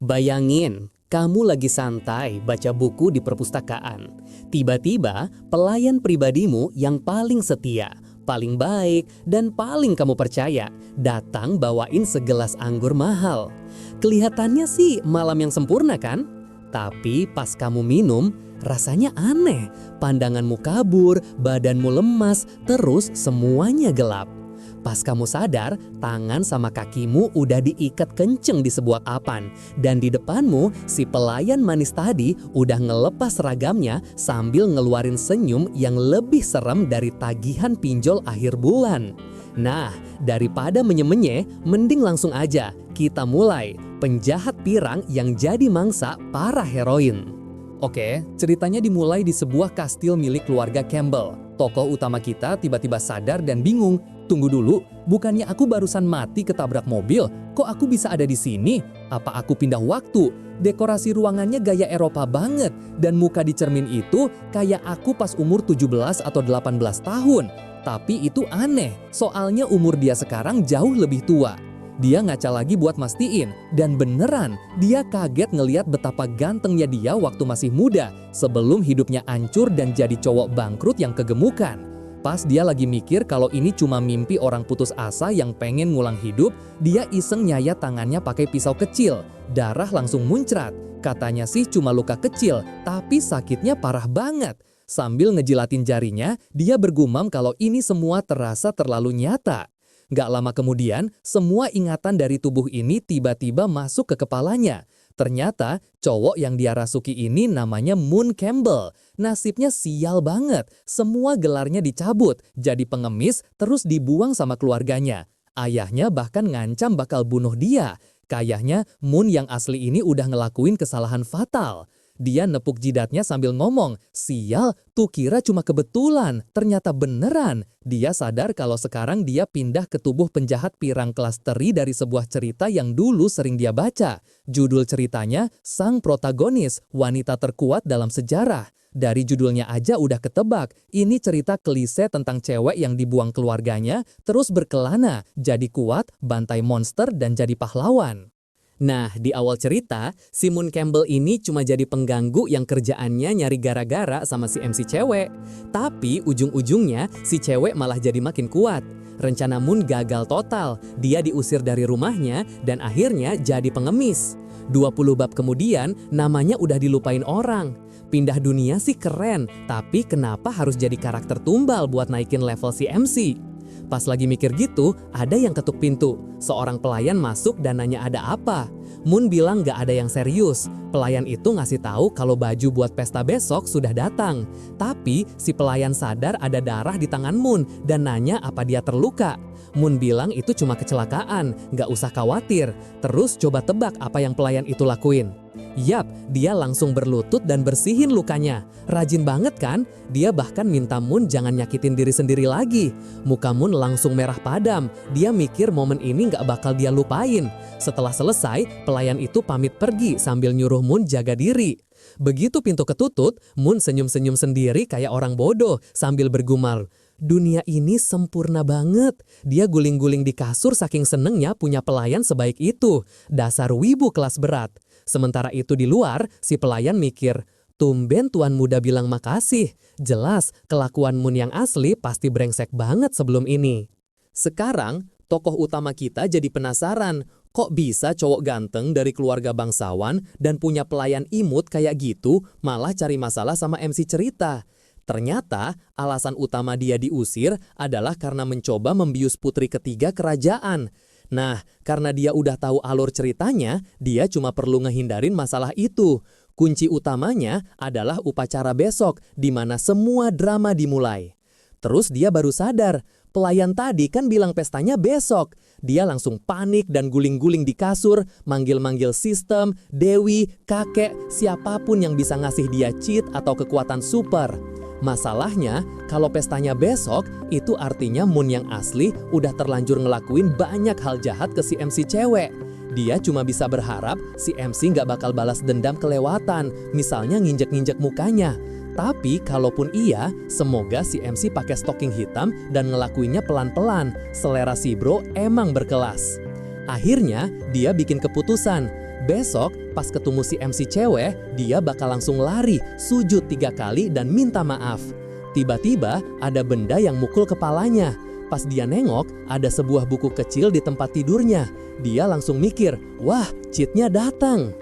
Bayangin, kamu lagi santai baca buku di perpustakaan. Tiba-tiba, pelayan pribadimu yang paling setia, paling baik, dan paling kamu percaya datang bawain segelas anggur mahal. Kelihatannya sih malam yang sempurna kan? Tapi pas kamu minum, rasanya aneh. Pandanganmu kabur, badanmu lemas, terus semuanya gelap. Pas kamu sadar, tangan sama kakimu udah diikat kenceng di sebuah papan. Dan di depanmu, si pelayan manis tadi udah ngelepas seragamnya sambil ngeluarin senyum yang lebih serem dari tagihan pinjol akhir bulan. Nah, daripada menye-menye, mending langsung aja kita mulai penjahat pirang yang jadi mangsa para heroin. Oke, ceritanya dimulai di sebuah kastil milik keluarga Campbell. Tokoh utama kita tiba-tiba sadar dan bingung. Tunggu dulu, bukannya aku barusan mati ketabrak mobil? Kok aku bisa ada di sini? Apa aku pindah waktu? Dekorasi ruangannya gaya Eropa banget. Dan muka di cermin itu kayak aku pas umur 17 atau 18 tahun. Tapi itu aneh, soalnya umur dia sekarang jauh lebih tua. Dia ngaca lagi buat mastiin, dan beneran dia kaget ngeliat betapa gantengnya dia waktu masih muda sebelum hidupnya hancur dan jadi cowok bangkrut yang kegemukan. Pas dia lagi mikir kalau ini cuma mimpi orang putus asa yang pengen ngulang hidup, dia iseng nyayat tangannya pakai pisau kecil. Darah langsung muncrat. Katanya sih cuma luka kecil, tapi sakitnya parah banget. Sambil ngejilatin jarinya, dia bergumam kalau ini semua terasa terlalu nyata. Gak lama kemudian, semua ingatan dari tubuh ini tiba-tiba masuk ke kepalanya. Ternyata, cowok yang dia rasuki ini namanya Moon Campbell. Nasibnya sial banget, semua gelarnya dicabut, jadi pengemis, terus dibuang sama keluarganya. Ayahnya bahkan ngancam bakal bunuh dia. Kayaknya Moon yang asli ini udah ngelakuin kesalahan fatal. Dia nepuk jidatnya sambil ngomong, sial, tuh kira cuma kebetulan, ternyata beneran. Dia sadar kalau sekarang dia pindah ke tubuh penjahat pirang kelas teri dari sebuah cerita yang dulu sering dia baca. Judul ceritanya, Sang Protagonis, Wanita Terkuat Dalam Sejarah. Dari judulnya aja udah ketebak, ini cerita klise tentang cewek yang dibuang keluarganya, terus berkelana, jadi kuat, bantai monster, dan jadi pahlawan. Nah, di awal cerita, si Moon Campbell ini cuma jadi pengganggu yang kerjaannya nyari gara-gara sama si MC cewek. Tapi ujung-ujungnya si cewek malah jadi makin kuat. Rencana Moon gagal total, dia diusir dari rumahnya dan akhirnya jadi pengemis. 20 bab kemudian, namanya udah dilupain orang. Pindah dunia sih keren, tapi kenapa harus jadi karakter tumbal buat naikin level si MC? Pas lagi mikir gitu, ada yang ketuk pintu. Seorang pelayan masuk dan nanya ada apa. Moon bilang gak ada yang serius. Pelayan itu ngasih tahu kalau baju buat pesta besok sudah datang. Tapi si pelayan sadar ada darah di tangan Moon dan nanya apa dia terluka. Moon bilang itu cuma kecelakaan, gak usah khawatir. Terus coba tebak apa yang pelayan itu lakuin. Yap, dia langsung berlutut dan bersihin lukanya. Rajin banget kan? Dia bahkan minta Moon jangan nyakitin diri sendiri lagi. Muka Moon langsung merah padam. Dia mikir momen ini gak bakal dia lupain. Setelah selesai, pelayan itu pamit pergi sambil nyuruh Moon jaga diri. Begitu pintu ketutut, Moon senyum-senyum sendiri kayak orang bodoh sambil bergumar. Dunia ini sempurna banget. Dia guling-guling di kasur saking senengnya punya pelayan sebaik itu. Dasar wibu kelas berat. Sementara itu di luar, si pelayan mikir, tumben tuan muda bilang makasih. Jelas, kelakuan Moon yang asli pasti brengsek banget sebelum ini. Sekarang, tokoh utama kita jadi penasaran. Kok bisa cowok ganteng dari keluarga bangsawan dan punya pelayan imut kayak gitu malah cari masalah sama MC cerita? Ternyata, alasan utama dia diusir adalah karena mencoba membius putri ketiga kerajaan. Nah, karena dia udah tahu alur ceritanya, dia cuma perlu ngehindarin masalah itu. Kunci utamanya adalah upacara besok, di mana semua drama dimulai. Terus dia baru sadar, pelayan tadi kan bilang pestanya besok. Dia langsung panik dan guling-guling di kasur, manggil-manggil sistem, dewi, kakek, siapapun yang bisa ngasih dia cheat atau kekuatan super. Masalahnya, kalau pestanya besok, itu artinya Moon yang asli udah terlanjur ngelakuin banyak hal jahat ke si MC cewek. Dia cuma bisa berharap si MC nggak bakal balas dendam kelewatan, misalnya nginjek-nginjek mukanya. Tapi kalaupun iya, semoga si MC pakai stocking hitam dan ngelakuinnya pelan-pelan. Selera si bro emang berkelas. Akhirnya, dia bikin keputusan. Besok pas ketemu si MC cewek, dia bakal langsung lari, sujud 3 kali dan minta maaf. Tiba-tiba ada benda yang mukul kepalanya. Pas dia nengok, ada sebuah buku kecil di tempat tidurnya. Dia langsung mikir, wah, cheatnya datang.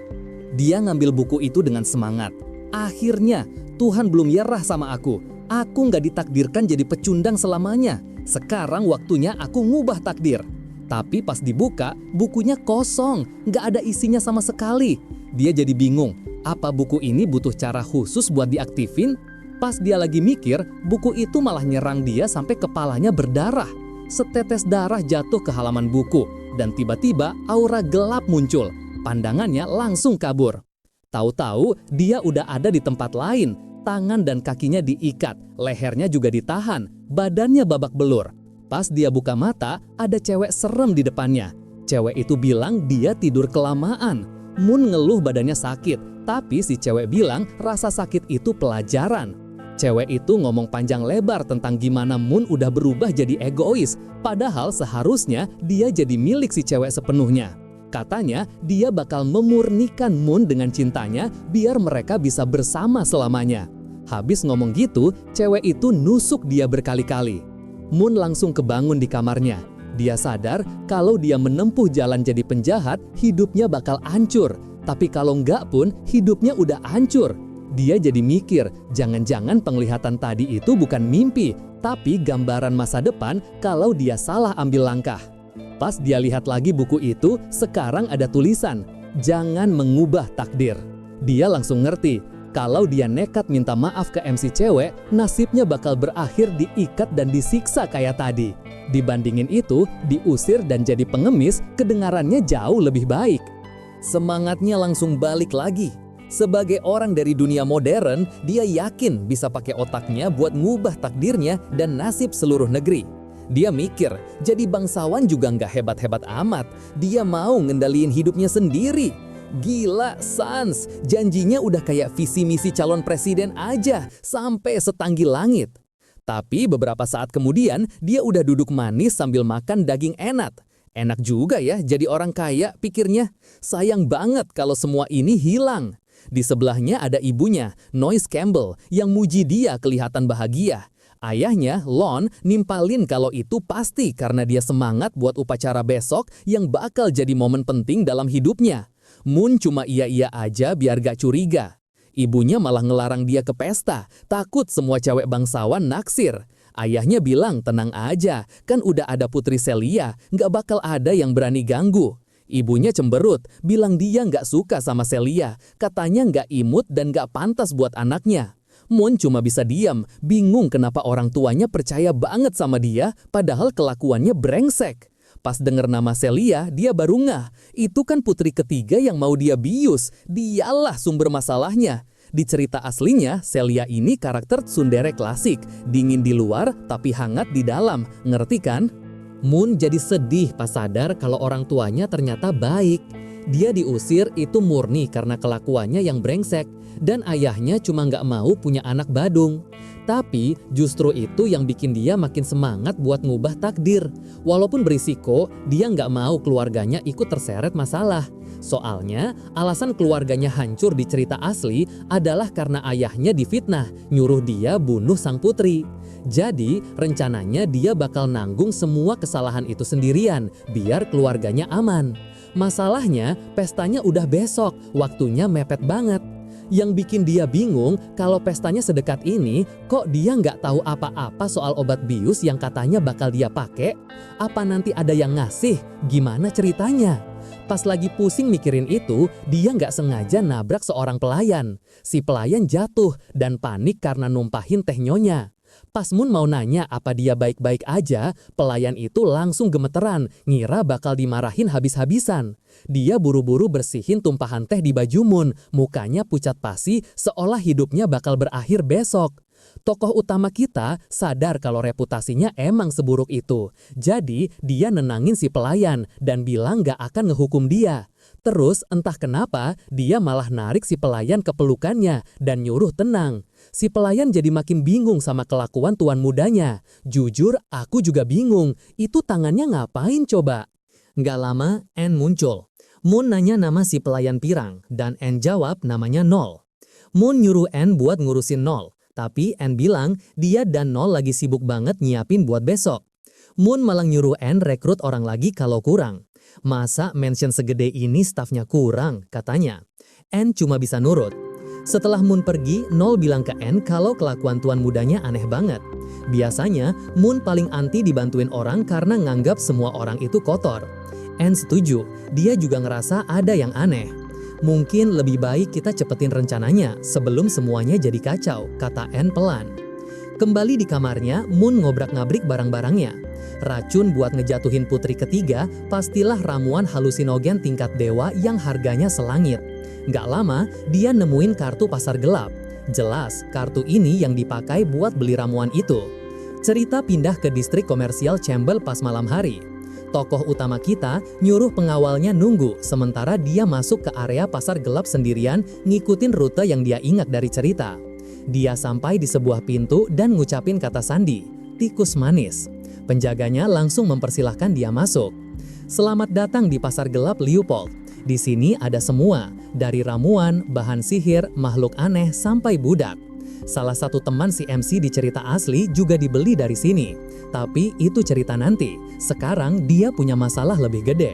Dia ngambil buku itu dengan semangat. Akhirnya, Tuhan belum nyerah sama aku. Aku nggak ditakdirkan jadi pecundang selamanya. Sekarang waktunya aku ngubah takdir. Tapi pas dibuka, bukunya kosong, nggak ada isinya sama sekali. Dia jadi bingung, apa buku ini butuh cara khusus buat diaktifin? Pas dia lagi mikir, buku itu malah nyerang dia sampai kepalanya berdarah. Setetes darah jatuh ke halaman buku, dan tiba-tiba aura gelap muncul. Pandangannya langsung kabur. Tahu-tahu dia udah ada di tempat lain. Tangan dan kakinya diikat, lehernya juga ditahan, badannya babak belur. Pas dia buka mata, ada cewek serem di depannya. Cewek itu bilang dia tidur kelamaan. Moon ngeluh badannya sakit, tapi si cewek bilang rasa sakit itu pelajaran. Cewek itu ngomong panjang lebar tentang gimana Moon udah berubah jadi egois, padahal seharusnya dia jadi milik si cewek sepenuhnya. Katanya dia bakal memurnikan Moon dengan cintanya biar mereka bisa bersama selamanya. Habis ngomong gitu, cewek itu nusuk dia berkali-kali. Moon langsung kebangun di kamarnya. Dia sadar kalau dia menempuh jalan jadi penjahat, hidupnya bakal hancur. Tapi kalau enggak pun, hidupnya udah hancur. Dia jadi mikir, jangan-jangan penglihatan tadi itu bukan mimpi, tapi gambaran masa depan kalau dia salah ambil langkah. Pas dia lihat lagi buku itu, sekarang ada tulisan, jangan mengubah takdir. Dia langsung ngerti, kalau dia nekat minta maaf ke MC cewek, nasibnya bakal berakhir diikat dan disiksa kayak tadi. Dibandingin itu, diusir dan jadi pengemis, kedengarannya jauh lebih baik. Semangatnya langsung balik lagi. Sebagai orang dari dunia modern, dia yakin bisa pakai otaknya buat ngubah takdirnya dan nasib seluruh negeri. Dia mikir, jadi bangsawan juga nggak hebat-hebat amat. Dia mau ngendaliin hidupnya sendiri. Gila, Sans, janjinya udah kayak visi misi calon presiden aja, sampai setanggi langit. Tapi beberapa saat kemudian, dia udah duduk manis sambil makan daging enak. Enak juga ya jadi orang kaya, pikirnya. Sayang banget kalau semua ini hilang. Di sebelahnya ada ibunya, Noyce Campbell, yang muji dia kelihatan bahagia. Ayahnya, Lon, nimpalin kalau itu pasti karena dia semangat buat upacara besok yang bakal jadi momen penting dalam hidupnya. Moon cuma iya-iya aja biar gak curiga. Ibunya malah ngelarang dia ke pesta, takut semua cewek bangsawan naksir. Ayahnya bilang tenang aja, kan udah ada Putri Celia, gak bakal ada yang berani ganggu. Ibunya cemberut, bilang dia nggak suka sama Celia, katanya nggak imut dan nggak pantas buat anaknya. Moon cuma bisa diam, bingung kenapa orang tuanya percaya banget sama dia, padahal kelakuannya brengsek. Pas denger nama Celia, dia baru ngeh, itu kan putri ketiga yang mau dia bius, dialah sumber masalahnya. Di cerita aslinya, Celia ini karakter tsundere klasik, dingin di luar tapi hangat di dalam, ngerti kan? Moon jadi sedih pas sadar kalau orang tuanya ternyata baik. Dia diusir itu murni karena kelakuannya yang brengsek, dan ayahnya cuma nggak mau punya anak badung. Tapi justru itu yang bikin dia makin semangat buat ngubah takdir. Walaupun berisiko, dia nggak mau keluarganya ikut terseret masalah. Soalnya, alasan keluarganya hancur di cerita asli adalah karena ayahnya difitnah, nyuruh dia bunuh sang putri. Jadi, rencananya dia bakal nanggung semua kesalahan itu sendirian, biar keluarganya aman. Masalahnya, pestanya udah besok, waktunya mepet banget. Yang bikin dia bingung, kalau pestanya sedekat ini, kok dia nggak tahu apa-apa soal obat bius yang katanya bakal dia pakai? Apa nanti ada yang ngasih? Gimana ceritanya? Pas lagi pusing mikirin itu, dia nggak sengaja nabrak seorang pelayan. Si pelayan jatuh dan panik karena numpahin teh nyonya. Pas Moon mau nanya apa dia baik-baik aja, pelayan itu langsung gemeteran, ngira bakal dimarahin habis-habisan. Dia buru-buru bersihin tumpahan teh di baju Moon, mukanya pucat pasi seolah hidupnya bakal berakhir besok. Tokoh utama kita sadar kalau reputasinya emang seburuk itu. Jadi dia nenangin si pelayan dan bilang gak akan ngehukum dia. Terus entah kenapa dia malah narik si pelayan ke pelukannya dan nyuruh tenang. Si pelayan jadi makin bingung sama kelakuan tuan mudanya. Jujur aku juga bingung, itu tangannya ngapain coba? Gak lama Anne muncul. Moon nanya nama si pelayan pirang, dan Anne jawab namanya Nol. Moon nyuruh Anne buat ngurusin Nol, tapi Anne bilang dia dan Nol lagi sibuk banget nyiapin buat besok. Moon malah nyuruh Anne rekrut orang lagi kalau kurang. Masa mansion segede ini stafnya kurang, katanya. Anne cuma bisa nurut. Setelah Moon pergi, Nol bilang ke Anne kalau kelakuan tuan mudanya aneh banget. Biasanya, Moon paling anti dibantuin orang karena nganggap semua orang itu kotor. Anne setuju, dia juga ngerasa ada yang aneh. Mungkin lebih baik kita cepetin rencananya sebelum semuanya jadi kacau, kata Anne pelan. Kembali di kamarnya, Moon ngobrak-ngabrik barang-barangnya. Racun buat ngejatuhin putri ketiga pastilah ramuan halusinogen tingkat dewa yang harganya selangit. Nggak lama, dia nemuin kartu pasar gelap. Jelas, kartu ini yang dipakai buat beli ramuan itu. Cerita pindah ke distrik komersial Chambel pas malam hari. Tokoh utama kita nyuruh pengawalnya nunggu sementara dia masuk ke area pasar gelap sendirian ngikutin rute yang dia ingat dari cerita. Dia sampai di sebuah pintu dan ngucapin kata sandi, tikus manis. Penjaganya langsung mempersilahkan dia masuk. Selamat datang di pasar gelap Leopold. Di sini ada semua, dari ramuan, bahan sihir, makhluk aneh, sampai budak. Salah satu teman si MC di cerita asli juga dibeli dari sini. Tapi itu cerita nanti. Sekarang dia punya masalah lebih gede.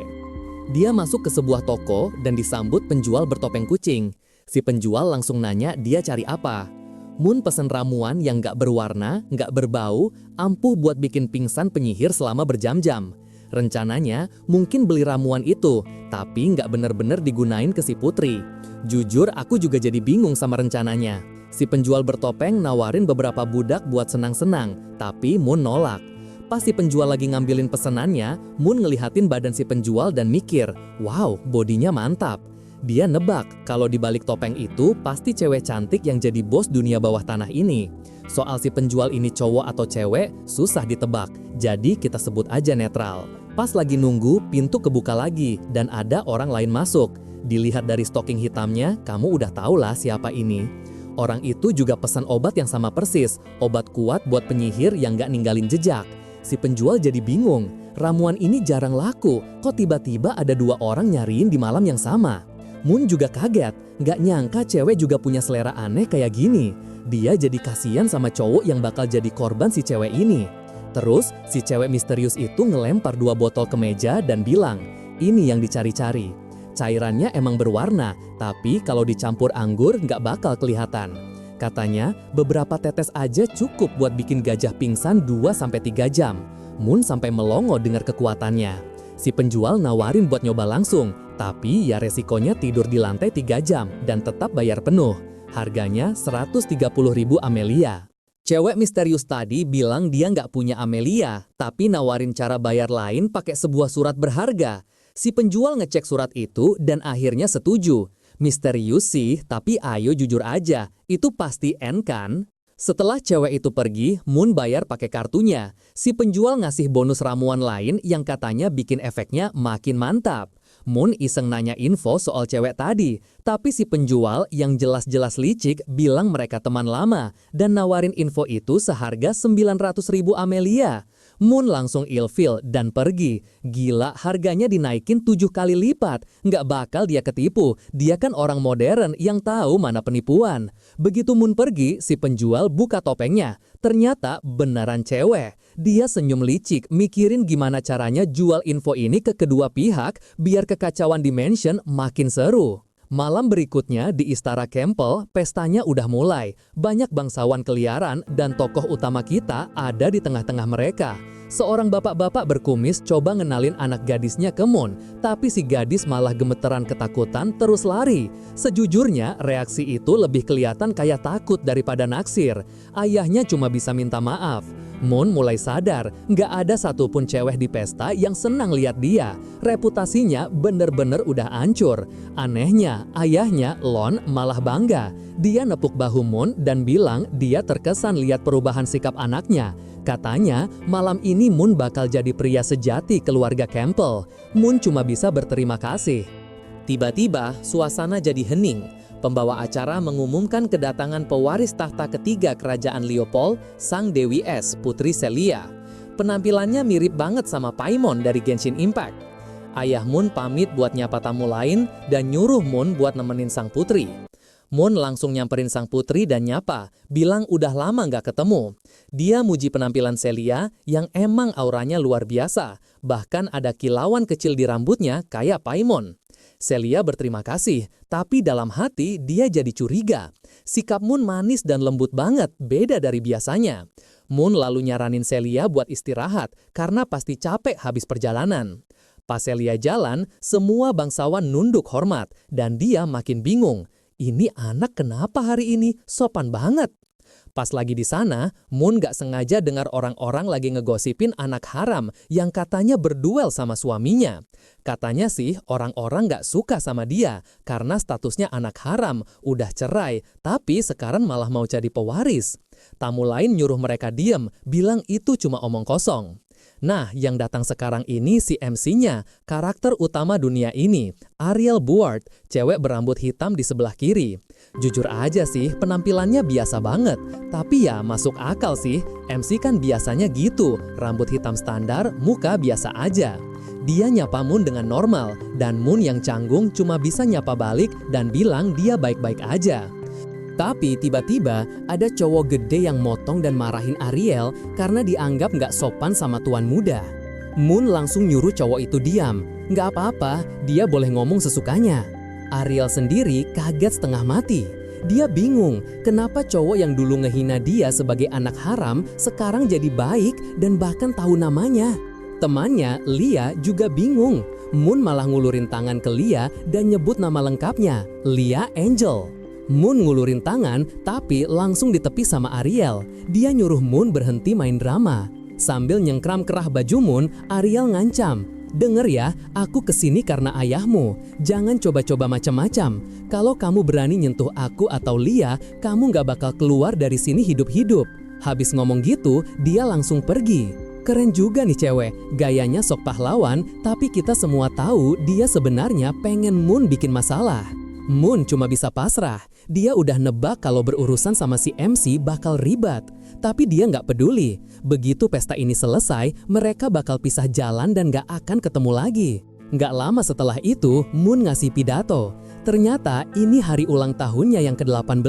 Dia masuk ke sebuah toko dan disambut penjual bertopeng kucing. Si penjual langsung nanya dia cari apa. Moon pesen ramuan yang gak berwarna, gak berbau, ampuh buat bikin pingsan penyihir selama berjam-jam. Rencananya mungkin beli ramuan itu, tapi gak bener-bener digunain ke si putri. Jujur aku juga jadi bingung sama rencananya. Si penjual bertopeng nawarin beberapa budak buat senang-senang, tapi Moon nolak. Pas si penjual lagi ngambilin pesenannya, Moon ngelihatin badan si penjual dan mikir, wow, bodinya mantap. Dia nebak kalau di balik topeng itu pasti cewek cantik yang jadi bos dunia bawah tanah ini. Soal si penjual ini cowok atau cewek, susah ditebak, jadi kita sebut aja netral. Pas lagi nunggu, pintu kebuka lagi dan ada orang lain masuk. Dilihat dari stocking hitamnya, kamu udah tahu lah siapa ini. Orang itu juga pesan obat yang sama persis, obat kuat buat penyihir yang gak ninggalin jejak. Si penjual jadi bingung, ramuan ini jarang laku, kok tiba-tiba ada dua orang nyariin di malam yang sama. Moon juga kaget, gak nyangka cewek juga punya selera aneh kayak gini. Dia jadi kasihan sama cowok yang bakal jadi korban si cewek ini. Terus, si cewek misterius itu ngelempar 2 botol ke meja dan bilang, ini yang dicari-cari. Cairannya emang berwarna, tapi kalau dicampur anggur nggak bakal kelihatan. Katanya, beberapa tetes aja cukup buat bikin gajah pingsan 2-3 jam. Moon sampai melongo dengar kekuatannya. Si penjual nawarin buat nyoba langsung, tapi ya resikonya tidur di lantai 3 jam dan tetap bayar penuh. Harganya 130.000 Amelia. Cewek misterius tadi bilang dia nggak punya Amelia, tapi nawarin cara bayar lain pakai sebuah surat berharga. Si penjual ngecek surat itu dan akhirnya setuju. Misterius sih, tapi ayo jujur aja, itu pasti N kan? Setelah cewek itu pergi, Moon bayar pakai kartunya. Si penjual ngasih bonus ramuan lain yang katanya bikin efeknya makin mantap. Moon iseng nanya info soal cewek tadi, tapi si penjual yang jelas-jelas licik bilang mereka teman lama dan nawarin info itu seharga 900.000 Amelia. Moon langsung ilfil dan pergi. Gila, harganya dinaikin 7 kali lipat. Nggak bakal dia ketipu. Dia kan orang modern yang tahu mana penipuan. Begitu Moon pergi, si penjual buka topengnya. Ternyata beneran cewek. Dia senyum licik, mikirin gimana caranya jual info ini ke kedua pihak biar kekacauan di mansion makin seru. Malam berikutnya di Istana Campbell, pestanya udah mulai. Banyak bangsawan keliaran dan tokoh utama kita ada di tengah-tengah mereka. Seorang bapak-bapak berkumis coba ngenalin anak gadisnya ke Moon, tapi si gadis malah gemeteran ketakutan terus lari. Sejujurnya, reaksi itu lebih kelihatan kayak takut daripada naksir. Ayahnya cuma bisa minta maaf. Moon mulai sadar, nggak ada satupun cewek di pesta yang senang lihat dia. Reputasinya bener-bener udah hancur. Anehnya, ayahnya, Lon, malah bangga. Dia nepuk bahu Moon dan bilang dia terkesan lihat perubahan sikap anaknya. Katanya, malam ini Moon bakal jadi pria sejati keluarga Campbell. Moon cuma bisa berterima kasih. Tiba-tiba, suasana jadi hening. Pembawa acara mengumumkan kedatangan pewaris tahta ketiga kerajaan Leopold, Sang Dewi Es, Putri Celia. Penampilannya mirip banget sama Paimon dari Genshin Impact. Ayah Moon pamit buat nyapa tamu lain dan nyuruh Moon buat nemenin sang putri. Moon langsung nyamperin sang putri dan nyapa, bilang udah lama nggak ketemu. Dia muji penampilan Celia yang emang auranya luar biasa, bahkan ada kilauan kecil di rambutnya kayak Paimon. Celia berterima kasih, tapi dalam hati dia jadi curiga. Sikap Moon manis dan lembut banget, beda dari biasanya. Moon lalu nyaranin Celia buat istirahat karena pasti capek habis perjalanan. Pas Celia jalan, semua bangsawan nunduk hormat dan dia makin bingung. Ini anak kenapa hari ini sopan banget? Pas lagi di sana, Moon gak sengaja dengar orang-orang lagi ngegosipin anak haram yang katanya berduel sama suaminya. Katanya sih orang-orang gak suka sama dia karena statusnya anak haram, udah cerai, tapi sekarang malah mau jadi pewaris. Tamu lain nyuruh mereka diem, bilang itu cuma omong kosong. Nah, yang datang sekarang ini si MC-nya, karakter utama dunia ini, Ariel Buart, cewek berambut hitam di sebelah kiri. Jujur aja sih, penampilannya biasa banget. Tapi ya masuk akal sih, MC kan biasanya gitu, rambut hitam standar, muka biasa aja. Dia nyapa Moon dengan normal, dan Moon yang canggung cuma bisa nyapa balik dan bilang dia baik-baik aja. Tapi tiba-tiba ada cowok gede yang motong dan marahin Ariel karena dianggap nggak sopan sama tuan muda. Moon langsung nyuruh cowok itu diam. Nggak apa-apa, dia boleh ngomong sesukanya. Ariel sendiri kaget setengah mati. Dia bingung kenapa cowok yang dulu ngehina dia sebagai anak haram sekarang jadi baik dan bahkan tahu namanya. Temannya, Lia, juga bingung. Moon malah ngulurin tangan ke Lia dan nyebut nama lengkapnya, Lia Angel. Moon ngulurin tangan, tapi langsung ditepis sama Ariel. Dia nyuruh Moon berhenti main drama. Sambil nyengkram kerah baju Moon, Ariel ngancam, "Denger ya, aku kesini karena ayahmu. Jangan coba-coba macam-macam. Kalau kamu berani nyentuh aku atau Lia, kamu gak bakal keluar dari sini hidup-hidup." Habis ngomong gitu, dia langsung pergi. Keren juga nih cewek, gayanya sok pahlawan, tapi kita semua tahu dia sebenarnya pengen Moon bikin masalah. Moon cuma bisa pasrah. Dia udah nebak kalau berurusan sama si MC bakal ribet. Tapi dia nggak peduli. Begitu pesta ini selesai, mereka bakal pisah jalan dan nggak akan ketemu lagi. Nggak lama setelah itu, Moon ngasih pidato. Ternyata ini hari ulang tahunnya yang ke-18.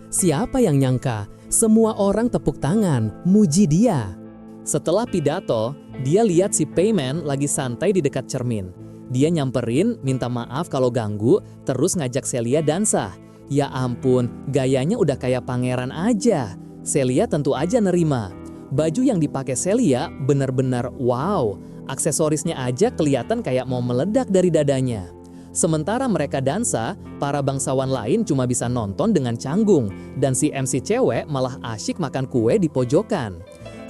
Siapa yang nyangka? Semua orang tepuk tangan, muji dia. Setelah pidato, dia lihat si Payman lagi santai di dekat cermin. Dia nyamperin, minta maaf kalau ganggu, terus ngajak Celia dansa. Ya ampun, gayanya udah kayak pangeran aja. Celia tentu aja nerima. Baju yang dipakai Celia benar-benar wow. Aksesorisnya aja kelihatan kayak mau meledak dari dadanya. Sementara mereka dansa, para bangsawan lain cuma bisa nonton dengan canggung. Dan si MC cewek malah asyik makan kue di pojokan.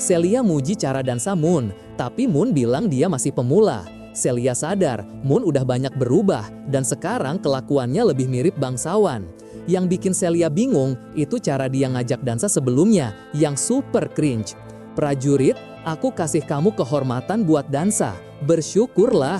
Celia muji cara dansa Moon, tapi Moon bilang dia masih pemula. Celia sadar Moon udah banyak berubah dan sekarang kelakuannya lebih mirip bangsawan. Yang bikin Celia bingung itu cara dia ngajak dansa sebelumnya yang super cringe. "Prajurit, aku kasih kamu kehormatan buat dansa. Bersyukurlah."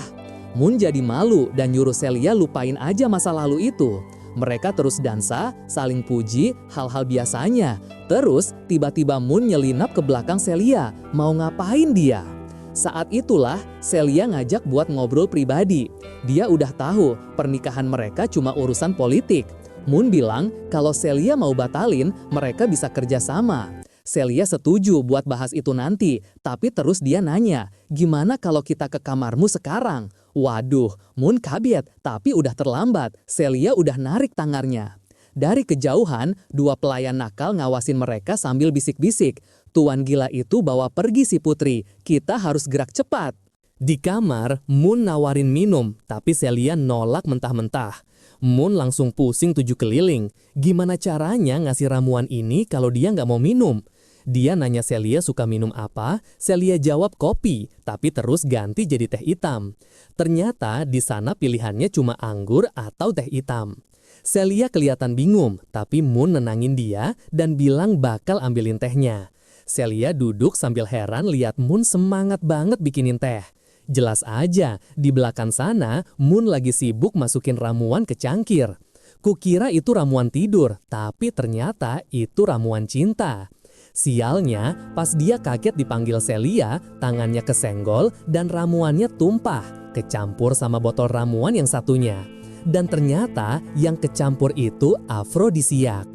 Moon jadi malu dan nyuruh Celia lupain aja masa lalu itu. Mereka terus dansa, saling puji, hal-hal biasanya. Terus tiba-tiba Moon nyelinap ke belakang Celia. Mau ngapain dia? Saat itulah Celia ngajak buat ngobrol pribadi. Dia udah tahu pernikahan mereka cuma urusan politik. Moon bilang kalau Celia mau batalin, mereka bisa kerja sama. Celia setuju buat bahas itu nanti, tapi terus dia nanya, "Gimana kalau kita ke kamarmu sekarang?" Waduh, Moon kaget, tapi udah terlambat. Celia udah narik tangannya. Dari kejauhan, dua pelayan nakal ngawasin mereka sambil bisik-bisik. "Tuan gila itu bawa pergi si putri, kita harus gerak cepat." Di kamar, Moon nawarin minum, tapi Celia nolak mentah-mentah. Moon langsung pusing 7 keliling. Gimana caranya ngasih ramuan ini kalau dia nggak mau minum? Dia nanya Celia suka minum apa, Celia jawab kopi, tapi terus ganti jadi teh hitam. Ternyata di sana pilihannya cuma anggur atau teh hitam. Celia kelihatan bingung, tapi Moon nenangin dia dan bilang bakal ambilin tehnya. Celia duduk sambil heran lihat Moon semangat banget bikinin teh. Jelas aja, di belakang sana Moon lagi sibuk masukin ramuan ke cangkir. Kukira itu ramuan tidur, tapi ternyata itu ramuan cinta. Sialnya, pas dia kaget dipanggil Celia, tangannya kesenggol dan ramuannya tumpah. kecampur sama botol ramuan yang satunya. Dan ternyata yang kecampur itu afrodisiak.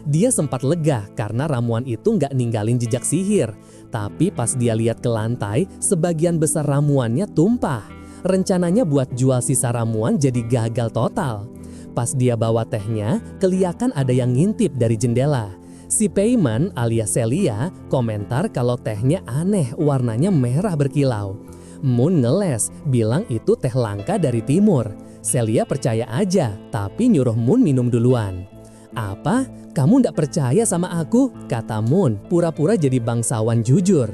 Dia sempat lega karena ramuan itu nggak ninggalin jejak sihir. Tapi pas dia lihat ke lantai, sebagian besar ramuannya tumpah. Rencananya buat jual sisa ramuan jadi gagal total. Pas dia bawa tehnya, kelihatan ada yang ngintip dari jendela. Si Payman alias Celia komentar kalau tehnya aneh, warnanya merah berkilau. Moon ngeles, bilang itu teh langka dari timur. Celia percaya aja, tapi nyuruh Moon minum duluan. "Apa? Kamu ndak percaya sama aku?" kata Moon, pura-pura jadi bangsawan jujur.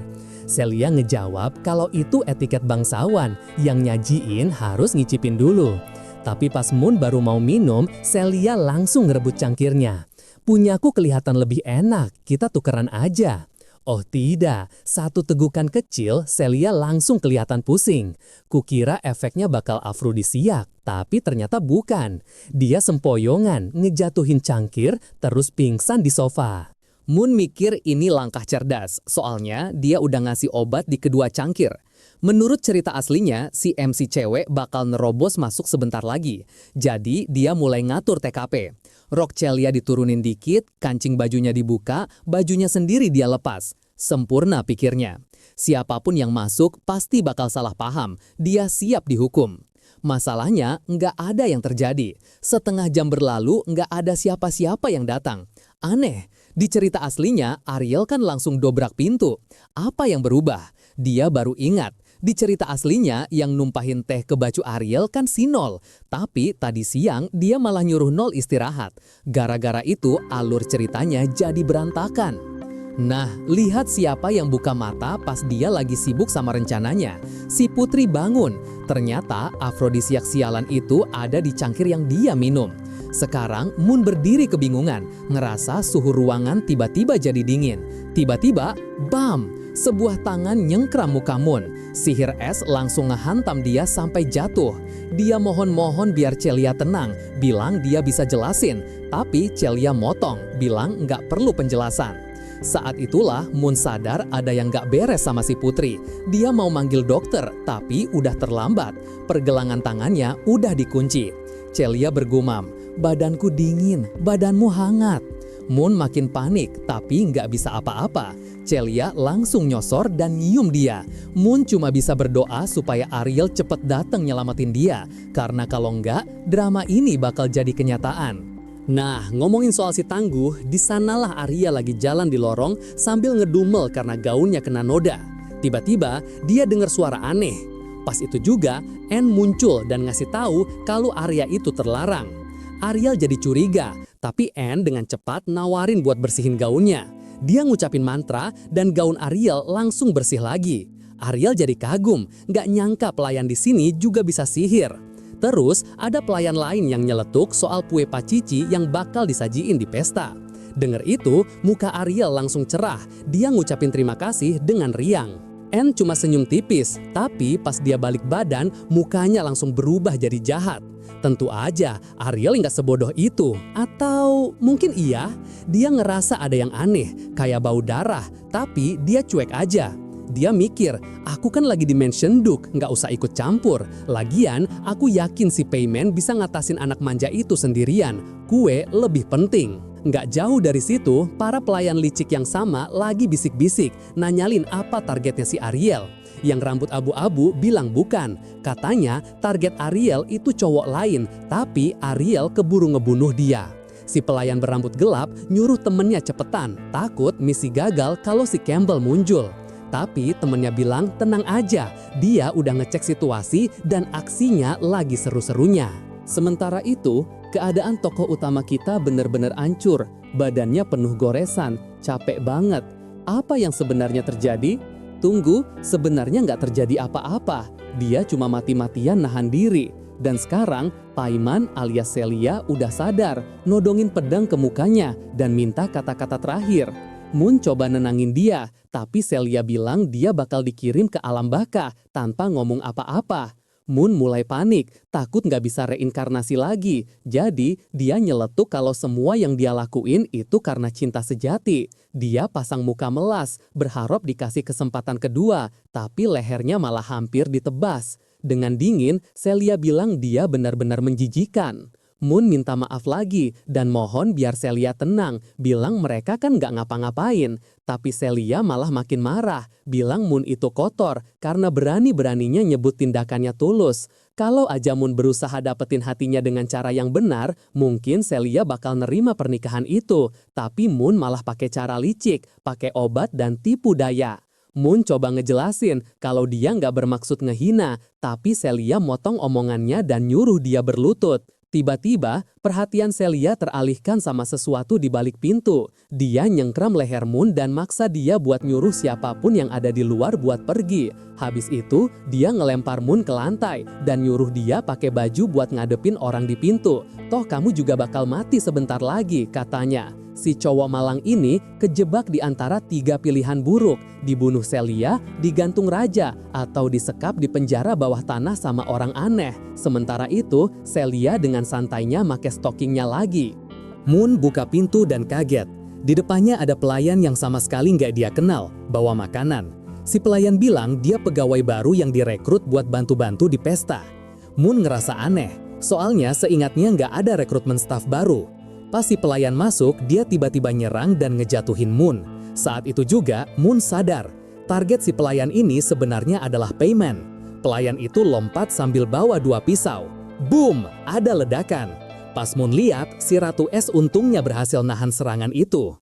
Celia ngejawab kalau itu etiket bangsawan, yang nyajiin harus ngicipin dulu. Tapi pas Moon baru mau minum, Celia langsung ngerebut cangkirnya. "Punyaku kelihatan lebih enak, kita tukeran aja." Oh tidak, satu tegukan kecil Celia langsung kelihatan pusing. Kukira efeknya bakal afrodisiak, tapi ternyata bukan. Dia sempoyongan, ngejatuhin cangkir, terus pingsan di sofa. Moon mikir ini langkah cerdas, soalnya dia udah ngasih obat di kedua cangkir. Menurut cerita aslinya, si MC cewek bakal nerobos masuk sebentar lagi. Jadi dia mulai ngatur TKP. Rok Celia diturunin dikit, kancing bajunya dibuka, bajunya sendiri dia lepas. Sempurna pikirnya. Siapapun yang masuk pasti bakal salah paham, dia siap dihukum. Masalahnya nggak ada yang terjadi. Setengah jam berlalu nggak ada siapa-siapa yang datang. Aneh, di cerita aslinya Ariel kan langsung dobrak pintu. Apa yang berubah? Dia baru ingat. Di cerita aslinya yang numpahin teh ke baju Ariel kan si Nol. Tapi tadi siang dia malah nyuruh Nol istirahat. Gara-gara itu alur ceritanya jadi berantakan. Nah, lihat siapa yang buka mata pas dia lagi sibuk sama rencananya. Si Putri bangun. Ternyata afrodisiak sialan itu ada di cangkir yang dia minum. Sekarang Moon berdiri kebingungan, ngerasa suhu ruangan tiba-tiba jadi dingin. Tiba-tiba, bam! Sebuah tangan nyengkram muka Moon. Sihir es langsung ngehantam dia sampai jatuh. Dia mohon-mohon biar Celia tenang, bilang dia bisa jelasin. Tapi Celia motong, bilang nggak perlu penjelasan. Saat itulah Moon sadar ada yang gak beres sama si Putri. Dia mau manggil dokter, tapi udah terlambat. Pergelangan tangannya udah dikunci. Celia bergumam, "Badanku dingin, badanmu hangat." Moon makin panik, tapi nggak bisa apa-apa. Celia langsung nyosor dan nyium dia. Moon cuma bisa berdoa supaya Ariel cepet datang nyelamatin dia. Karena kalau nggak, drama ini bakal jadi kenyataan. Nah, ngomongin soal si Tangguh, di sanalah Arya lagi jalan di lorong sambil ngedumel karena gaunnya kena noda. Tiba-tiba, dia dengar suara aneh. Pas itu juga, Anne muncul dan ngasih tahu kalau Arya itu terlarang. Ariel jadi curiga, tapi Anne dengan cepat nawarin buat bersihin gaunnya. Dia ngucapin mantra dan gaun Ariel langsung bersih lagi. Ariel jadi kagum, nggak nyangka pelayan di sini juga bisa sihir. Terus ada pelayan lain yang nyeletuk soal kue pacici yang bakal disajiin di pesta. Dengar itu, muka Ariel langsung cerah. Dia ngucapin terima kasih dengan riang. Anne cuma senyum tipis, tapi pas dia balik badan, mukanya langsung berubah jadi jahat. Tentu aja, Ariel nggak sebodoh itu. Atau mungkin iya, dia ngerasa ada yang aneh, kayak bau darah, tapi dia cuek aja. Dia mikir, aku kan lagi di Mansion Duke, nggak usah ikut campur. Lagian, aku yakin si Payman bisa ngatasin anak manja itu sendirian. Kue lebih penting. Nggak jauh dari situ, para pelayan licik yang sama lagi bisik-bisik, nanyalin apa targetnya si Ariel. Yang rambut abu-abu bilang bukan. Katanya target Ariel itu cowok lain, tapi Ariel keburu ngebunuh dia. Si pelayan berambut gelap nyuruh temennya cepetan, takut misi gagal kalau si Campbell muncul. Tapi temennya bilang tenang aja, dia udah ngecek situasi dan aksinya lagi seru-serunya. Sementara itu, keadaan tokoh utama kita bener-bener hancur. Badannya penuh goresan, capek banget. Apa yang sebenarnya terjadi? Tunggu, sebenarnya nggak terjadi apa-apa. Dia cuma mati-matian nahan diri. Dan sekarang, Payman alias Celia udah sadar, nodongin pedang ke mukanya dan minta kata-kata terakhir. Moon coba nenangin dia, tapi Celia bilang dia bakal dikirim ke alam baka tanpa ngomong apa-apa. Moon mulai panik, takut nggak bisa reinkarnasi lagi. Jadi, dia nyeletuk kalau semua yang dia lakuin itu karena cinta sejati. Dia pasang muka melas, berharap dikasih kesempatan kedua, tapi lehernya malah hampir ditebas. Dengan dingin, Celia bilang dia benar-benar menjijikan. Moon minta maaf lagi dan mohon biar Celia tenang, bilang mereka kan nggak ngapa-ngapain. Tapi Celia malah makin marah, bilang Moon itu kotor karena berani-beraninya nyebut tindakannya tulus. Kalau aja Moon berusaha dapetin hatinya dengan cara yang benar, mungkin Celia bakal nerima pernikahan itu. Tapi Moon malah pakai cara licik, pakai obat dan tipu daya. Moon coba ngejelasin kalau dia nggak bermaksud ngehina, tapi Celia motong omongannya dan nyuruh dia berlutut. Tiba-tiba, perhatian Celia teralihkan sama sesuatu di balik pintu. Dia nyengkram leher Moon dan maksa dia buat nyuruh siapapun yang ada di luar buat pergi. Habis itu, dia ngelempar Moon ke lantai dan nyuruh dia pakai baju buat ngadepin orang di pintu. Toh kamu juga bakal mati sebentar lagi, katanya. Si cowok malang ini kejebak di antara 3 pilihan buruk, dibunuh Celia, digantung raja, atau disekap di penjara bawah tanah sama orang aneh. Sementara itu, Celia dengan santainya make stockingnya lagi. Moon buka pintu dan kaget. Di depannya ada pelayan yang sama sekali nggak dia kenal, bawa makanan. Si pelayan bilang dia pegawai baru yang direkrut buat bantu-bantu di pesta. Moon ngerasa aneh, soalnya seingatnya nggak ada rekrutmen staf baru. Pas si pelayan masuk, dia tiba-tiba nyerang dan ngejatuhin Moon. Saat itu juga, Moon sadar. Target si pelayan ini sebenarnya adalah Payman. Pelayan itu lompat sambil bawa 2 pisau. Boom! Ada ledakan. Pas Moon lihat, si Ratu Es untungnya berhasil nahan serangan itu.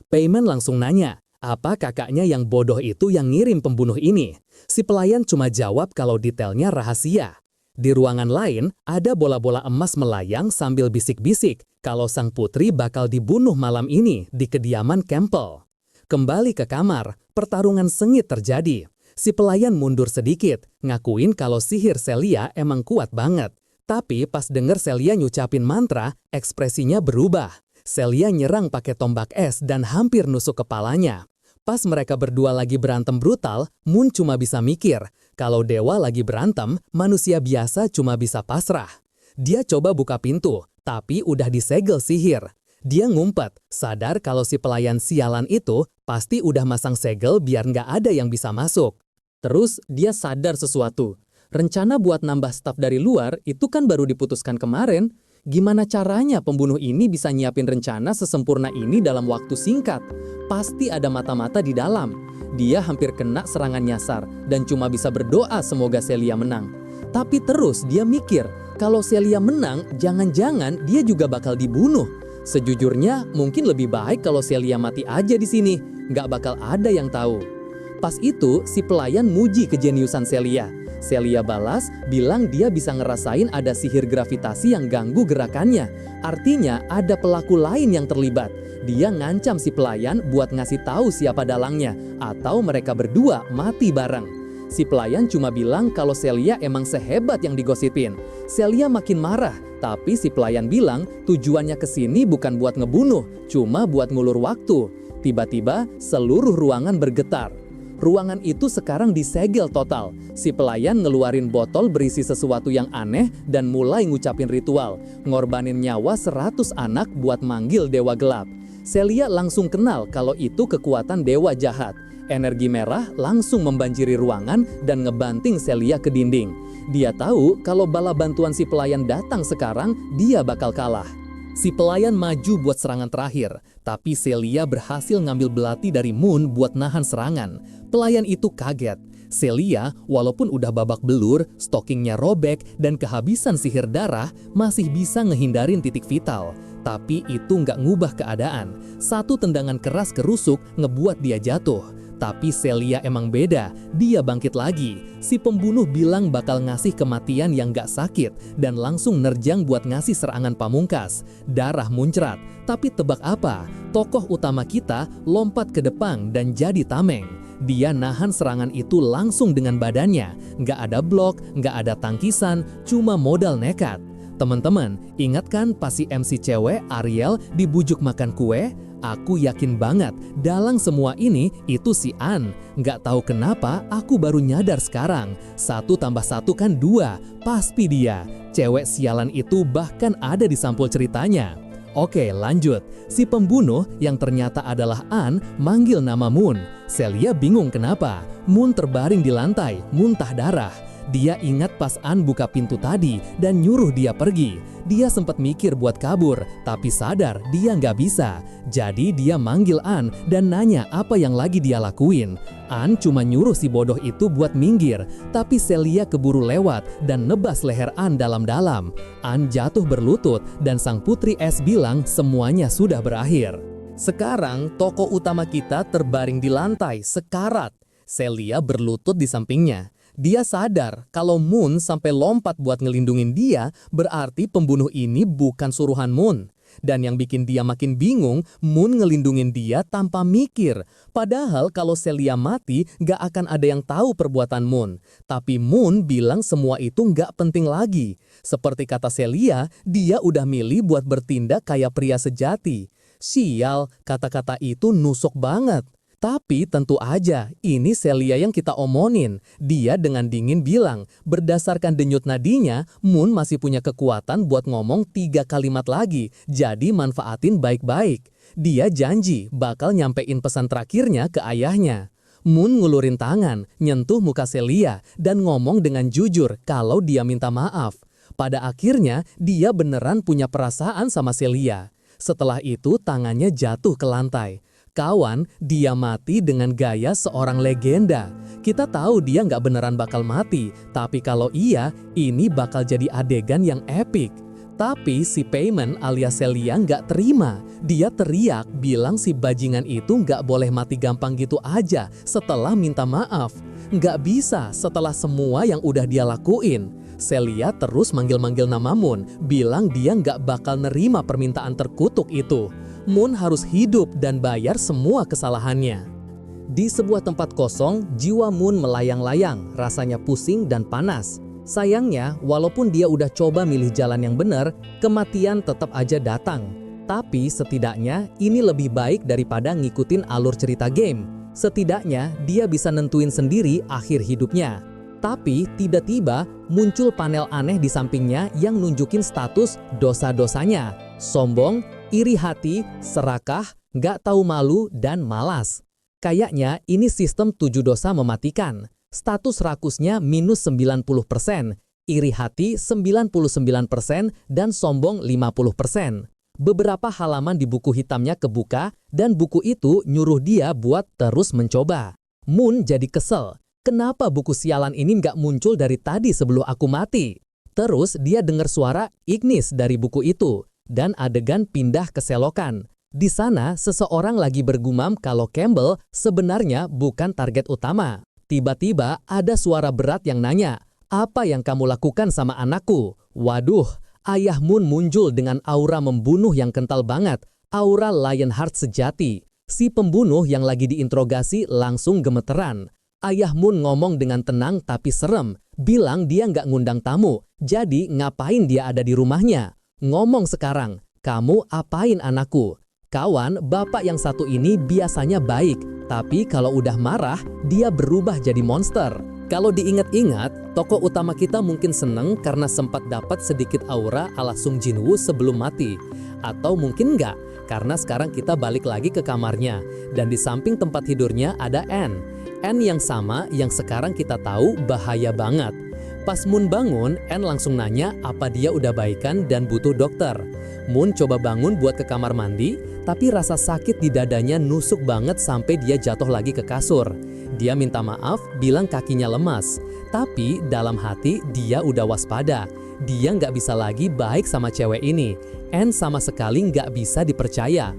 Payman langsung nanya, apa kakaknya yang bodoh itu yang ngirim pembunuh ini? Si pelayan cuma jawab kalau detailnya rahasia. Di ruangan lain, ada bola-bola emas melayang sambil bisik-bisik kalau sang putri bakal dibunuh malam ini di kediaman Campbell. Kembali ke kamar, pertarungan sengit terjadi. Si pelayan mundur sedikit, ngakuin kalau sihir Celia emang kuat banget. Tapi pas denger Celia nyucapin mantra, ekspresinya berubah. Celia nyerang pakai tombak es dan hampir nusuk kepalanya. Pas mereka berdua lagi berantem brutal, Moon cuma bisa mikir, kalau dewa lagi berantem, manusia biasa cuma bisa pasrah. Dia coba buka pintu, tapi udah disegel sihir. Dia ngumpet, sadar kalau si pelayan sialan itu pasti udah masang segel biar nggak ada yang bisa masuk. Terus dia sadar sesuatu. Rencana buat nambah staf dari luar itu kan baru diputuskan kemarin. Gimana caranya pembunuh ini bisa nyiapin rencana sesempurna ini dalam waktu singkat? Pasti ada mata-mata di dalam. Dia hampir kena serangan nyasar dan cuma bisa berdoa semoga Celia menang. Tapi terus dia mikir, kalau Celia menang, jangan-jangan dia juga bakal dibunuh. Sejujurnya, mungkin lebih baik kalau Celia mati aja di sini. Nggak bakal ada yang tahu. Pas itu, si pelayan muji kejeniusan Celia. Celia balas, bilang dia bisa ngerasain ada sihir gravitasi yang ganggu gerakannya. Artinya ada pelaku lain yang terlibat. Dia ngancam si pelayan buat ngasih tahu siapa dalangnya, atau mereka berdua mati bareng. Si pelayan cuma bilang kalau Celia emang sehebat yang digosipin. Celia makin marah, tapi si pelayan bilang tujuannya kesini bukan buat ngebunuh, cuma buat ngulur waktu. Tiba-tiba seluruh ruangan bergetar. Ruangan itu sekarang disegel total. Si pelayan ngeluarin botol berisi sesuatu yang aneh dan mulai ngucapin ritual. Ngorbanin nyawa 100 anak buat manggil dewa gelap. Celia langsung kenal kalau itu kekuatan dewa jahat. Energi merah langsung membanjiri ruangan dan ngebanting Celia ke dinding. Dia tahu kalau bala bantuan si pelayan datang sekarang, dia bakal kalah. Si pelayan maju buat serangan terakhir, tapi Celia berhasil ngambil belati dari Moon buat nahan serangan. Pelayan itu kaget. Celia, walaupun udah babak belur, stockingnya robek, dan kehabisan sihir darah, masih bisa ngehindarin titik vital. Tapi itu nggak ngubah keadaan. Satu tendangan keras ke rusuk ngebuat dia jatuh. Tapi Celia emang beda, dia bangkit lagi. Si pembunuh bilang bakal ngasih kematian yang gak sakit dan langsung nerjang buat ngasih serangan pamungkas. Darah muncrat, tapi tebak apa? Tokoh utama kita lompat ke depan dan jadi tameng. Dia nahan serangan itu langsung dengan badannya. Gak ada blok, gak ada tangkisan, cuma modal nekat. Teman-teman, ingat kan pas si MC cewek Ariel dibujuk makan kue? Aku yakin banget dalam semua ini itu si An. Nggak tahu kenapa aku baru nyadar sekarang. 1 tambah 1 kan 2, pasti dia. Cewek sialan itu bahkan ada di sampul ceritanya. Oke, lanjut. Si pembunuh yang ternyata adalah An manggil nama Moon. Celia bingung kenapa. Moon terbaring di lantai, muntah darah. Dia ingat pas An buka pintu tadi dan nyuruh dia pergi. Dia sempat mikir buat kabur, tapi sadar dia nggak bisa. Jadi dia manggil An dan nanya apa yang lagi dia lakuin. An cuma nyuruh si bodoh itu buat minggir, tapi Celia keburu lewat dan nebas leher An dalam-dalam. An jatuh berlutut dan sang putri es bilang semuanya sudah berakhir. Sekarang tokoh utama kita terbaring di lantai, sekarat. Celia berlutut di sampingnya. Dia sadar kalau Moon sampai lompat buat ngelindungin dia, berarti pembunuh ini bukan suruhan Moon. Dan yang bikin dia makin bingung, Moon ngelindungin dia tanpa mikir. Padahal kalau Celia mati, gak akan ada yang tahu perbuatan Moon. Tapi Moon bilang semua itu gak penting lagi. Seperti kata Celia, dia udah milih buat bertindak kayak pria sejati. Sial, kata-kata itu nusuk banget. Tapi tentu aja, ini Celia yang kita omongin. Dia dengan dingin bilang, berdasarkan denyut nadinya, Moon masih punya kekuatan buat ngomong 3 kalimat lagi, jadi manfaatin baik-baik. Dia janji bakal nyampein pesan terakhirnya ke ayahnya. Moon ngulurin tangan, nyentuh muka Celia, dan ngomong dengan jujur kalau dia minta maaf. Pada akhirnya, dia beneran punya perasaan sama Celia. Setelah itu, tangannya jatuh ke lantai. Kawan, dia mati dengan gaya seorang legenda. Kita tahu dia nggak beneran bakal mati, tapi kalau iya, ini bakal jadi adegan yang epik. Tapi si Payment alias Celia nggak terima. Dia teriak bilang si bajingan itu nggak boleh mati gampang gitu aja setelah minta maaf. Nggak bisa setelah semua yang udah dia lakuin. Celia terus manggil-manggil nama Moon, bilang dia nggak bakal nerima permintaan terkutuk itu. Moon harus hidup dan bayar semua kesalahannya. Di sebuah tempat kosong, jiwa Moon melayang-layang, rasanya pusing dan panas. Sayangnya, walaupun dia udah coba milih jalan yang benar, kematian tetap aja datang. Tapi setidaknya ini lebih baik daripada ngikutin alur cerita game. Setidaknya dia bisa nentuin sendiri akhir hidupnya. Tapi tiba-tiba muncul panel aneh di sampingnya yang nunjukin status dosa-dosanya. Sombong, iri hati, serakah, gak tahu malu, dan malas. Kayaknya ini sistem 7 dosa mematikan. Status rakusnya minus 90%, iri hati 99%, dan sombong 50%. Beberapa halaman di buku hitamnya kebuka, dan buku itu nyuruh dia buat terus mencoba. Moon jadi kesel. Kenapa buku sialan ini nggak muncul dari tadi sebelum aku mati? Terus dia dengar suara Ignis dari buku itu, dan adegan pindah ke selokan. Di sana seseorang lagi bergumam kalau Campbell sebenarnya bukan target utama. Tiba-tiba ada suara berat yang nanya, "Apa yang kamu lakukan sama anakku?" Waduh, ayah Moon muncul dengan aura membunuh yang kental banget, aura Lionheart sejati. Si pembunuh yang lagi diinterogasi langsung gemeteran. Ayah Moon ngomong dengan tenang tapi serem, bilang dia nggak ngundang tamu, jadi ngapain dia ada di rumahnya? Ngomong sekarang, kamu apain anakku? Kawan, bapak yang satu ini biasanya baik, tapi kalau udah marah, dia berubah jadi monster. Kalau diingat-ingat, tokoh utama kita mungkin seneng karena sempat dapat sedikit aura ala Sung Jin-woo sebelum mati. Atau mungkin nggak, karena sekarang kita balik lagi ke kamarnya, dan di samping tempat tidurnya ada Anne. Anne yang sama yang sekarang kita tahu bahaya banget. Pas Moon bangun, Anne langsung nanya apa dia udah baikan dan butuh dokter. Moon coba bangun buat ke kamar mandi, tapi rasa sakit di dadanya nusuk banget sampai dia jatuh lagi ke kasur. Dia minta maaf, bilang kakinya lemas. Tapi dalam hati dia udah waspada. Dia nggak bisa lagi baik sama cewek ini. Anne sama sekali nggak bisa dipercaya.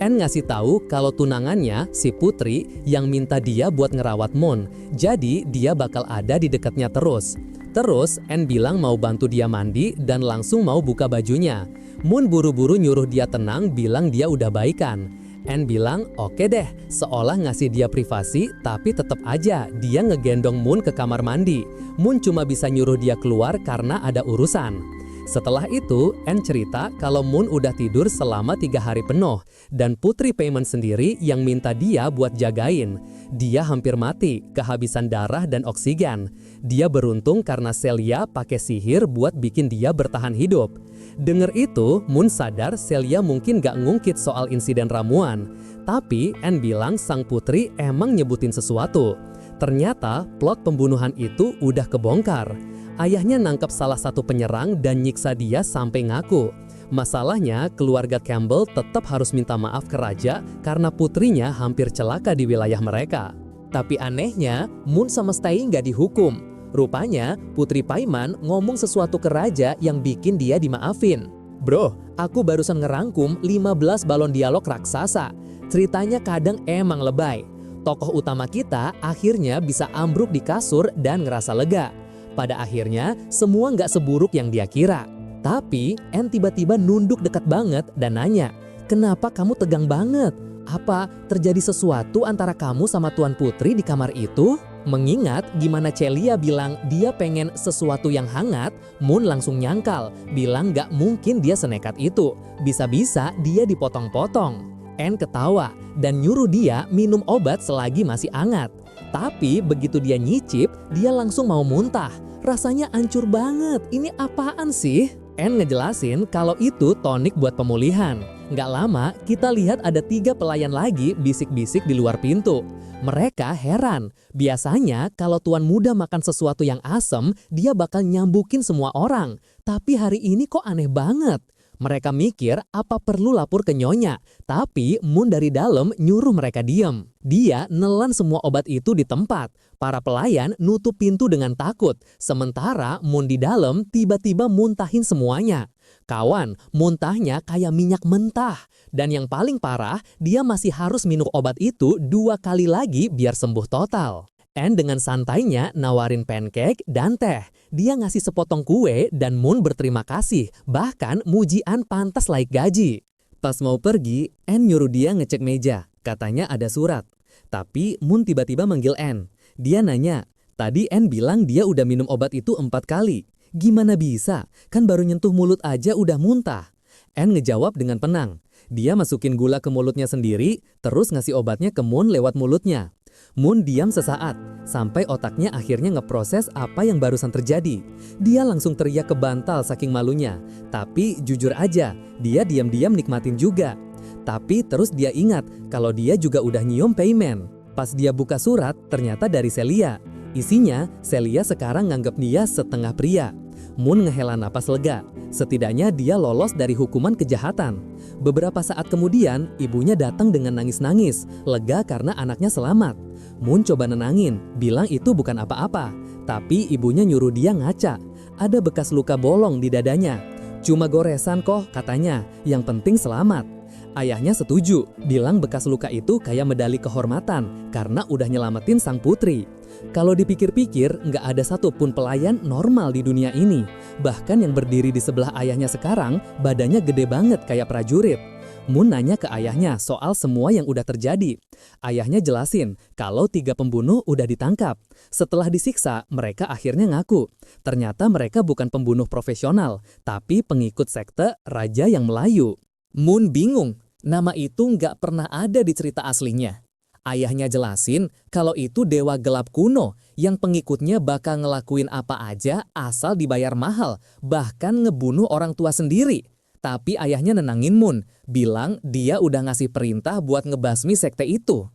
Anne ngasih tahu kalau tunangannya, si Putri, yang minta dia buat ngerawat Moon. Jadi dia bakal ada di dekatnya terus. Terus Anne bilang mau bantu dia mandi dan langsung mau buka bajunya. Moon buru-buru nyuruh dia tenang, bilang dia udah baikan. Anne bilang oke deh, seolah ngasih dia privasi, tapi tetap aja dia ngegendong Moon ke kamar mandi. Moon cuma bisa nyuruh dia keluar karena ada urusan. Setelah itu, Anne cerita kalau Moon udah tidur selama 3 hari penuh, dan Putri Payment sendiri yang minta dia buat jagain. Dia hampir mati, kehabisan darah dan oksigen. Dia beruntung karena Celia pakai sihir buat bikin dia bertahan hidup. Dengar itu, Moon sadar Celia mungkin gak ngungkit soal insiden ramuan. Tapi Anne bilang sang putri emang nyebutin sesuatu. Ternyata plot pembunuhan itu udah kebongkar. Ayahnya nangkap salah satu penyerang dan nyiksa dia sampai ngaku. Masalahnya, keluarga Campbell tetap harus minta maaf ke raja karena putrinya hampir celaka di wilayah mereka. Tapi anehnya, Moon sama Stay nggak dihukum. Rupanya, Putri Paimon ngomong sesuatu ke raja yang bikin dia dimaafin. Bro, aku barusan ngerangkum 15 balon dialog raksasa. Ceritanya kadang emang lebay. Tokoh utama kita akhirnya bisa ambruk di kasur dan ngerasa lega. Pada akhirnya, semua nggak seburuk yang dia kira. Tapi, Anne tiba-tiba nunduk dekat banget dan nanya, "Kenapa kamu tegang banget? Apa terjadi sesuatu antara kamu sama Tuan Putri di kamar itu?" Mengingat gimana Celia bilang dia pengen sesuatu yang hangat, Moon langsung nyangkal, bilang nggak mungkin dia senekat itu. Bisa-bisa dia dipotong-potong. Anne ketawa dan nyuruh dia minum obat selagi masih hangat. Tapi begitu dia nyicip, dia langsung mau muntah. Rasanya hancur banget, ini apaan sih? Anne ngejelasin kalau itu tonik buat pemulihan. Nggak lama, kita lihat ada 3 pelayan lagi bisik-bisik di luar pintu. Mereka heran, biasanya kalau tuan muda makan sesuatu yang asem, dia bakal nyambukin semua orang. Tapi hari ini kok aneh banget. Mereka mikir apa perlu lapor ke nyonya, tapi Moon dari dalam nyuruh mereka diam. Dia nelan semua obat itu di tempat. Para pelayan nutup pintu dengan takut, sementara Moon di dalam tiba-tiba muntahin semuanya. Kawan, muntahnya kayak minyak mentah. Dan yang paling parah, dia masih harus minum obat itu 2 kali lagi biar sembuh total. Anne dengan santainya nawarin pancake dan teh. Dia ngasih sepotong kue dan Moon berterima kasih, bahkan muji Anne pantas naik gaji. Pas mau pergi, Anne nyuruh dia ngecek meja, katanya ada surat. Tapi Moon tiba-tiba manggil Anne. Dia nanya, tadi Anne bilang dia udah minum obat itu 4 kali. Gimana bisa? Kan baru nyentuh mulut aja udah muntah. Anne ngejawab dengan tenang. Dia masukin gula ke mulutnya sendiri, terus ngasih obatnya ke Moon lewat mulutnya. Moon diam sesaat, sampai otaknya akhirnya ngeproses apa yang barusan terjadi. Dia langsung teriak ke bantal saking malunya. Tapi jujur aja, dia diam-diam nikmatin juga. Tapi terus dia ingat kalau dia juga udah nyium Paimon. Pas dia buka surat, ternyata dari Celia. Isinya, Celia sekarang nganggap dia setengah pria. Moon ngehela napas lega. Setidaknya dia lolos dari hukuman kejahatan. Beberapa saat kemudian, ibunya datang dengan nangis-nangis, lega karena anaknya selamat. Moon coba nenangin, bilang itu bukan apa-apa. Tapi ibunya nyuruh dia ngaca. Ada bekas luka bolong di dadanya. Cuma goresan kok, katanya. Yang penting selamat. Ayahnya setuju, bilang bekas luka itu kayak medali kehormatan karena udah nyelamatin sang putri. Kalau dipikir-pikir, nggak ada satupun pelayan normal di dunia ini. Bahkan yang berdiri di sebelah ayahnya sekarang, badannya gede banget kayak prajurit. Moon nanya ke ayahnya soal semua yang udah terjadi. Ayahnya jelasin kalau 3 pembunuh udah ditangkap. Setelah disiksa, mereka akhirnya ngaku. Ternyata mereka bukan pembunuh profesional, tapi pengikut sekte Raja yang Melayu. Moon bingung, nama itu nggak pernah ada di cerita aslinya. Ayahnya jelasin kalau itu dewa gelap kuno yang pengikutnya bakal ngelakuin apa aja asal dibayar mahal, bahkan ngebunuh orang tua sendiri. Tapi ayahnya nenangin Moon, bilang dia udah ngasih perintah buat ngebasmi sekte itu.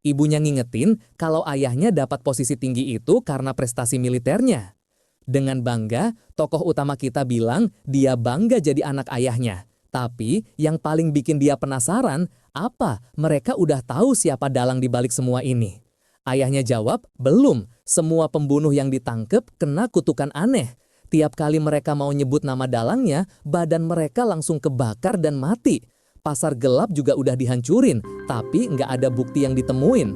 Ibunya ngingetin kalau ayahnya dapat posisi tinggi itu karena prestasi militernya. Dengan bangga, tokoh utama kita bilang dia bangga jadi anak ayahnya. Tapi yang paling bikin dia penasaran, apa mereka udah tahu siapa dalang di balik semua ini? Ayahnya jawab, belum. Semua pembunuh yang ditangkep kena kutukan aneh. Tiap kali mereka mau nyebut nama dalangnya, badan mereka langsung kebakar dan mati. Pasar gelap juga udah dihancurin, tapi nggak ada bukti yang ditemuin.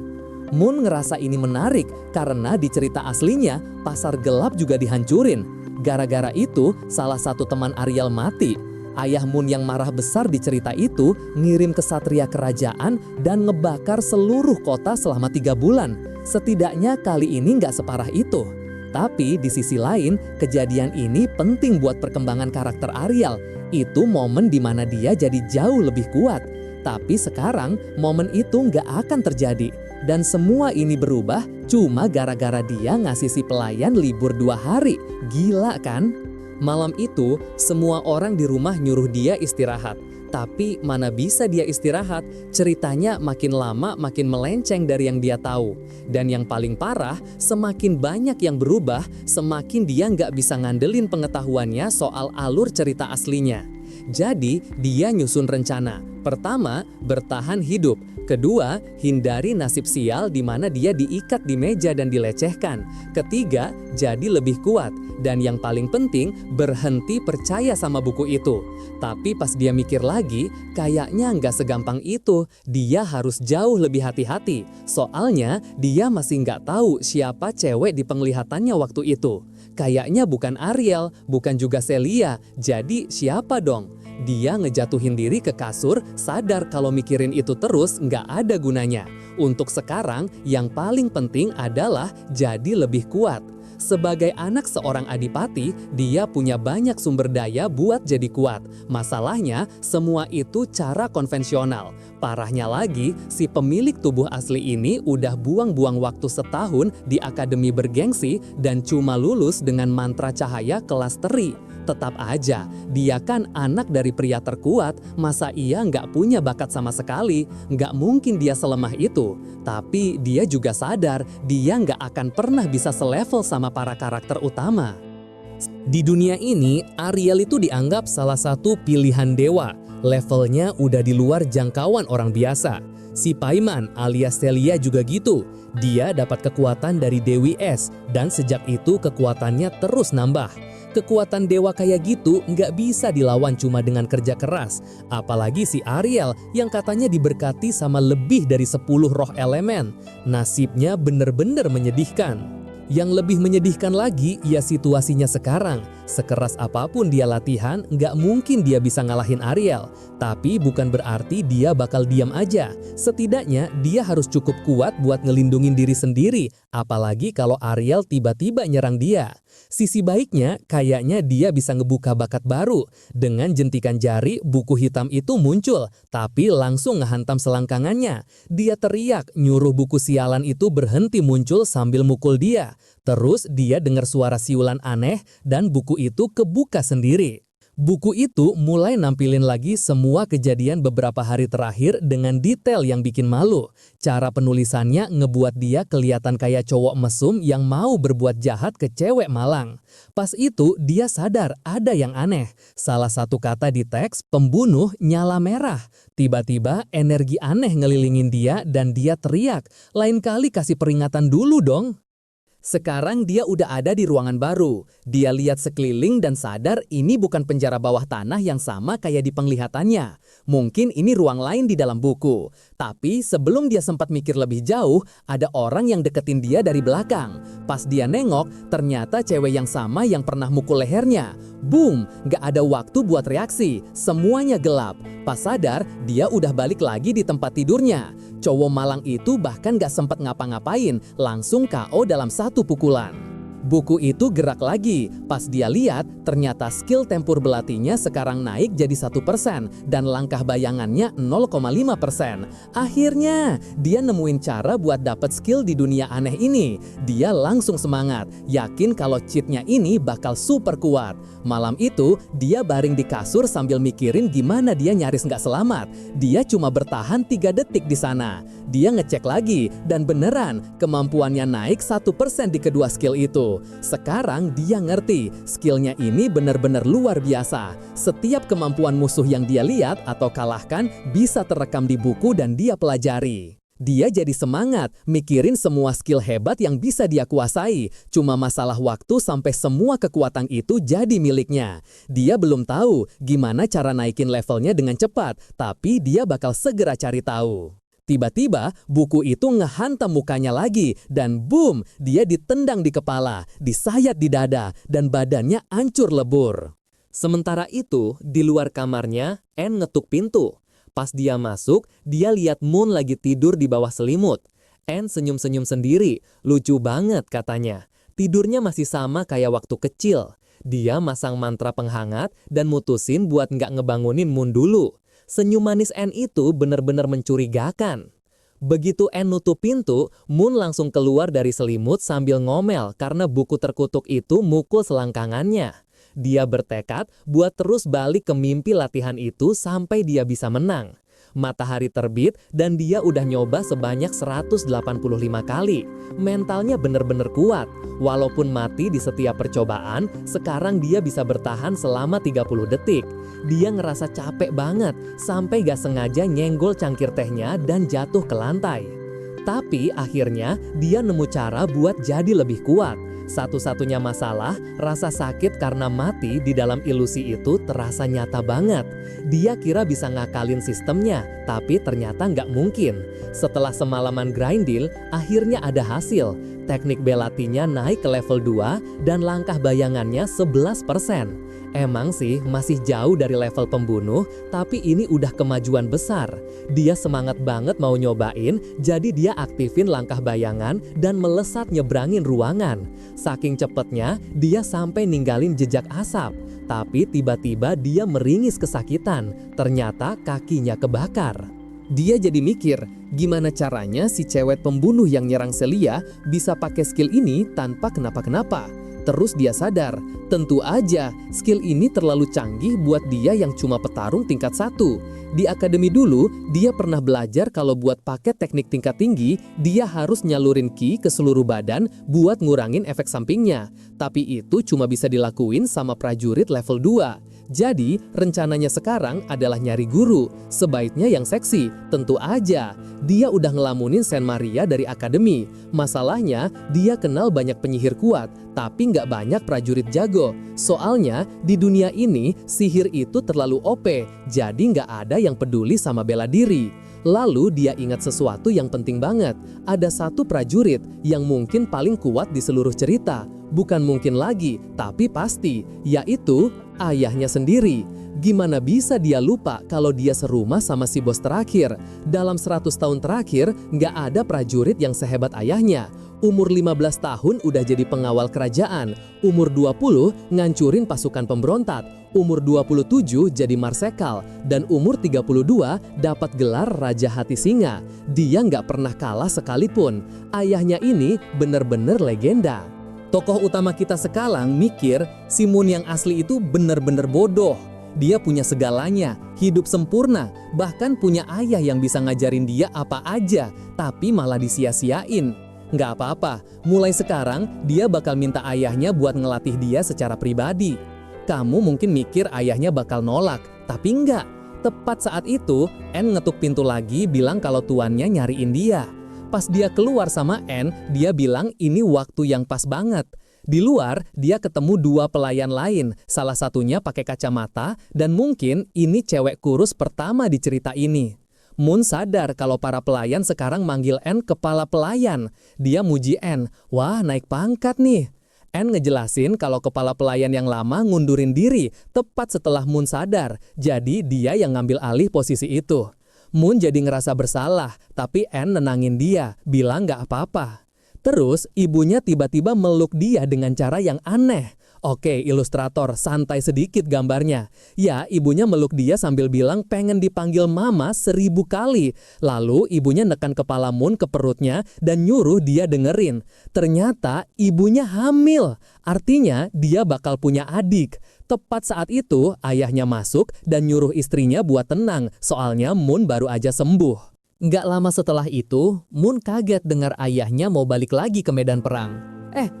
Moon ngerasa ini menarik karena di cerita aslinya, pasar gelap juga dihancurin. Gara-gara itu, salah satu teman Ariel mati. Ayah Moon yang marah besar di cerita itu ngirim kesatria kerajaan dan ngebakar seluruh kota selama 3 bulan. Setidaknya kali ini nggak separah itu. Tapi di sisi lain, kejadian ini penting buat perkembangan karakter Ariel. Itu momen di mana dia jadi jauh lebih kuat. Tapi sekarang momen itu nggak akan terjadi. Dan semua ini berubah cuma gara-gara dia ngasih si pelayan libur 2 hari. Gila kan? Malam itu, semua orang di rumah nyuruh dia istirahat. Tapi mana bisa dia istirahat, ceritanya makin lama makin melenceng dari yang dia tahu. Dan yang paling parah, semakin banyak yang berubah, semakin dia nggak bisa ngandelin pengetahuannya soal alur cerita aslinya. Jadi, dia nyusun rencana. Pertama, bertahan hidup. Kedua, hindari nasib sial di mana dia diikat di meja dan dilecehkan. Ketiga, jadi lebih kuat. Dan yang paling penting, berhenti percaya sama buku itu. Tapi pas dia mikir lagi, kayaknya nggak segampang itu. Dia harus jauh lebih hati-hati. Soalnya, dia masih nggak tahu siapa cewek di penglihatannya waktu itu. Kayaknya bukan Ariel, bukan juga Celia. Jadi siapa dong? Dia ngejatuhin diri ke kasur, sadar kalau mikirin itu terus nggak ada gunanya. Untuk sekarang, yang paling penting adalah jadi lebih kuat. Sebagai anak seorang adipati, dia punya banyak sumber daya buat jadi kuat. Masalahnya, semua itu cara konvensional. Parahnya lagi, si pemilik tubuh asli ini udah buang-buang waktu setahun di akademi bergengsi dan cuma lulus dengan mantra cahaya kelas teri. Tetap aja, dia kan anak dari pria terkuat, masa ia nggak punya bakat sama sekali? Nggak mungkin dia selemah itu. Tapi dia juga sadar, dia nggak akan pernah bisa selevel sama para karakter utama. Di dunia ini, Ariel itu dianggap salah satu pilihan dewa. Levelnya udah di luar jangkauan orang biasa. Si Paimon alias Celia juga gitu. Dia dapat kekuatan dari Dewi Es, dan sejak itu kekuatannya terus nambah. Kekuatan dewa kayak gitu nggak bisa dilawan cuma dengan kerja keras. Apalagi si Ariel yang katanya diberkati sama lebih dari 10 roh elemen. Nasibnya bener-bener menyedihkan. Yang lebih menyedihkan lagi, ya situasinya sekarang. Sekeras apapun dia latihan, nggak mungkin dia bisa ngalahin Ariel. Tapi bukan berarti dia bakal diam aja. Setidaknya dia harus cukup kuat buat ngelindungin diri sendiri. Apalagi kalau Ariel tiba-tiba nyerang dia. Sisi baiknya, kayaknya dia bisa ngebuka bakat baru. Dengan jentikan jari, buku hitam itu muncul, tapi langsung ngehantam selangkangannya. Dia teriak, nyuruh buku sialan itu berhenti muncul sambil mukul dia. Terus dia dengar suara siulan aneh dan buku itu kebuka sendiri. Buku itu mulai nampilin lagi semua kejadian beberapa hari terakhir dengan detail yang bikin malu. Cara penulisannya ngebuat dia kelihatan kayak cowok mesum yang mau berbuat jahat ke cewek malang. Pas itu dia sadar ada yang aneh. Salah satu kata di teks, pembunuh nyala merah. Tiba-tiba energi aneh ngelilingin dia dan dia teriak, "Lain kali kasih peringatan dulu dong." Sekarang dia udah ada di ruangan baru. Dia lihat sekeliling dan sadar ini bukan penjara bawah tanah yang sama kayak di penglihatannya. Mungkin ini ruang lain di dalam buku. Tapi sebelum dia sempat mikir lebih jauh, ada orang yang deketin dia dari belakang. Pas dia nengok, ternyata cewek yang sama yang pernah mukul lehernya. Boom, gak ada waktu buat reaksi. Semuanya gelap. Pas sadar, dia udah balik lagi di tempat tidurnya. Cowok malang itu bahkan gak sempat ngapa-ngapain, langsung KO dalam satu pukulan. Buku itu gerak lagi. Pas dia lihat, ternyata skill tempur belatinya sekarang naik jadi 1% dan langkah bayangannya 0,5%. Akhirnya, dia nemuin cara buat dapet skill di dunia aneh ini. Dia langsung semangat, yakin kalau cheatnya ini bakal super kuat. Malam itu, dia baring di kasur sambil mikirin gimana dia nyaris nggak selamat. Dia cuma bertahan 3 detik di sana. Dia ngecek lagi, dan beneran, kemampuannya naik 1% di kedua skill itu. Sekarang dia ngerti, skillnya ini benar-benar luar biasa. Setiap kemampuan musuh yang dia lihat atau kalahkan bisa terekam di buku dan dia pelajari. Dia jadi semangat, mikirin semua skill hebat yang bisa dia kuasai. Cuma masalah waktu sampai semua kekuatan itu jadi miliknya. Dia belum tahu gimana cara naikin levelnya dengan cepat, tapi dia bakal segera cari tahu. Tiba-tiba buku itu ngehantam mukanya lagi dan boom, dia ditendang di kepala, disayat di dada, dan badannya hancur lebur. Sementara itu, di luar kamarnya, Anne ngetuk pintu. Pas dia masuk, dia lihat Moon lagi tidur di bawah selimut. Anne senyum-senyum sendiri, lucu banget katanya. Tidurnya masih sama kayak waktu kecil. Dia masang mantra penghangat dan mutusin buat nggak ngebangunin Moon dulu. Senyum manis Anne itu benar-benar mencurigakan. Begitu Anne nutup pintu, Moon langsung keluar dari selimut sambil ngomel karena buku terkutuk itu mukul selangkangannya. Dia bertekad buat terus balik ke mimpi latihan itu sampai dia bisa menang. Matahari terbit dan dia udah nyoba sebanyak 185 kali. Mentalnya bener-bener kuat. Walaupun mati di setiap percobaan, sekarang dia bisa bertahan selama 30 detik. Dia ngerasa capek banget sampai gak sengaja nyenggol cangkir tehnya dan jatuh ke lantai. Tapi akhirnya dia nemu cara buat jadi lebih kuat. Satu-satunya masalah, rasa sakit karena mati di dalam ilusi itu terasa nyata banget. Dia kira bisa ngakalin sistemnya, tapi ternyata nggak mungkin. Setelah semalaman grinding, akhirnya ada hasil. Teknik belatinya naik ke level 2 dan langkah bayangannya 11%. Emang sih masih jauh dari level pembunuh, tapi ini udah kemajuan besar. Dia semangat banget mau nyobain, jadi dia aktifin langkah bayangan dan melesat nyebrangin ruangan. Saking cepetnya, dia sampai ninggalin jejak asap. Tapi tiba-tiba dia meringis kesakitan, ternyata kakinya kebakar. Dia jadi mikir, gimana caranya si cewek pembunuh yang nyerang Celia bisa pakai skill ini tanpa kenapa-kenapa. Terus dia sadar, tentu aja skill ini terlalu canggih buat dia yang cuma petarung tingkat 1. Di akademi dulu, dia pernah belajar kalau buat pakai teknik tingkat tinggi, dia harus nyalurin ki ke seluruh badan buat ngurangin efek sampingnya. Tapi itu cuma bisa dilakuin sama prajurit level 2. Jadi, rencananya sekarang adalah nyari guru, sebaiknya yang seksi, tentu aja. Dia udah ngelamunin Saint Maria dari akademi. Masalahnya, dia kenal banyak penyihir kuat, tapi nggak banyak prajurit jago. Soalnya, di dunia ini, sihir itu terlalu OP, jadi nggak ada yang peduli sama bela diri. Lalu dia ingat sesuatu yang penting banget. Ada satu prajurit yang mungkin paling kuat di seluruh cerita. Bukan mungkin lagi, tapi pasti, yaitu ayahnya sendiri. Gimana bisa dia lupa kalau dia serumah sama si bos terakhir? Dalam 100 tahun terakhir, nggak ada prajurit yang sehebat ayahnya. Umur 15 tahun udah jadi pengawal kerajaan. Umur 20 ngancurin pasukan pemberontak. Umur 27 jadi marsekal. Dan umur 32 dapat gelar Raja Hati Singa. Dia nggak pernah kalah sekalipun. Ayahnya ini bener-bener legenda. Tokoh utama kita sekarang mikir si Moon yang asli itu bener-bener bodoh. Dia punya segalanya, hidup sempurna, bahkan punya ayah yang bisa ngajarin dia apa aja, tapi malah disia-siain. Nggak apa-apa, mulai sekarang dia bakal minta ayahnya buat ngelatih dia secara pribadi. Kamu mungkin mikir ayahnya bakal nolak, tapi nggak. Tepat saat itu, Anne ngetuk pintu lagi bilang kalau tuannya nyariin dia. Pas dia keluar sama Anne, dia bilang ini waktu yang pas banget. Di luar, dia ketemu 2 pelayan lain, salah satunya pakai kacamata, dan mungkin ini cewek kurus pertama di cerita ini. Moon sadar kalau para pelayan sekarang manggil Anne kepala pelayan. Dia muji Anne, wah naik pangkat nih. Anne ngejelasin kalau kepala pelayan yang lama ngundurin diri, tepat setelah Moon sadar, jadi dia yang ngambil alih posisi itu. Moon jadi ngerasa bersalah, tapi Anne nenangin dia, bilang gak apa-apa. Terus ibunya tiba-tiba meluk dia dengan cara yang aneh. Oke, ilustrator, santai sedikit gambarnya. Ya, ibunya meluk dia sambil bilang pengen dipanggil mama 1000 kali. Lalu ibunya nekan kepala Moon ke perutnya dan nyuruh dia dengerin. Ternyata ibunya hamil, artinya dia bakal punya adik. Tepat saat itu, ayahnya masuk dan nyuruh istrinya buat tenang, soalnya Moon baru aja sembuh. Nggak lama setelah itu, Moon kaget dengar ayahnya mau balik lagi ke medan perang.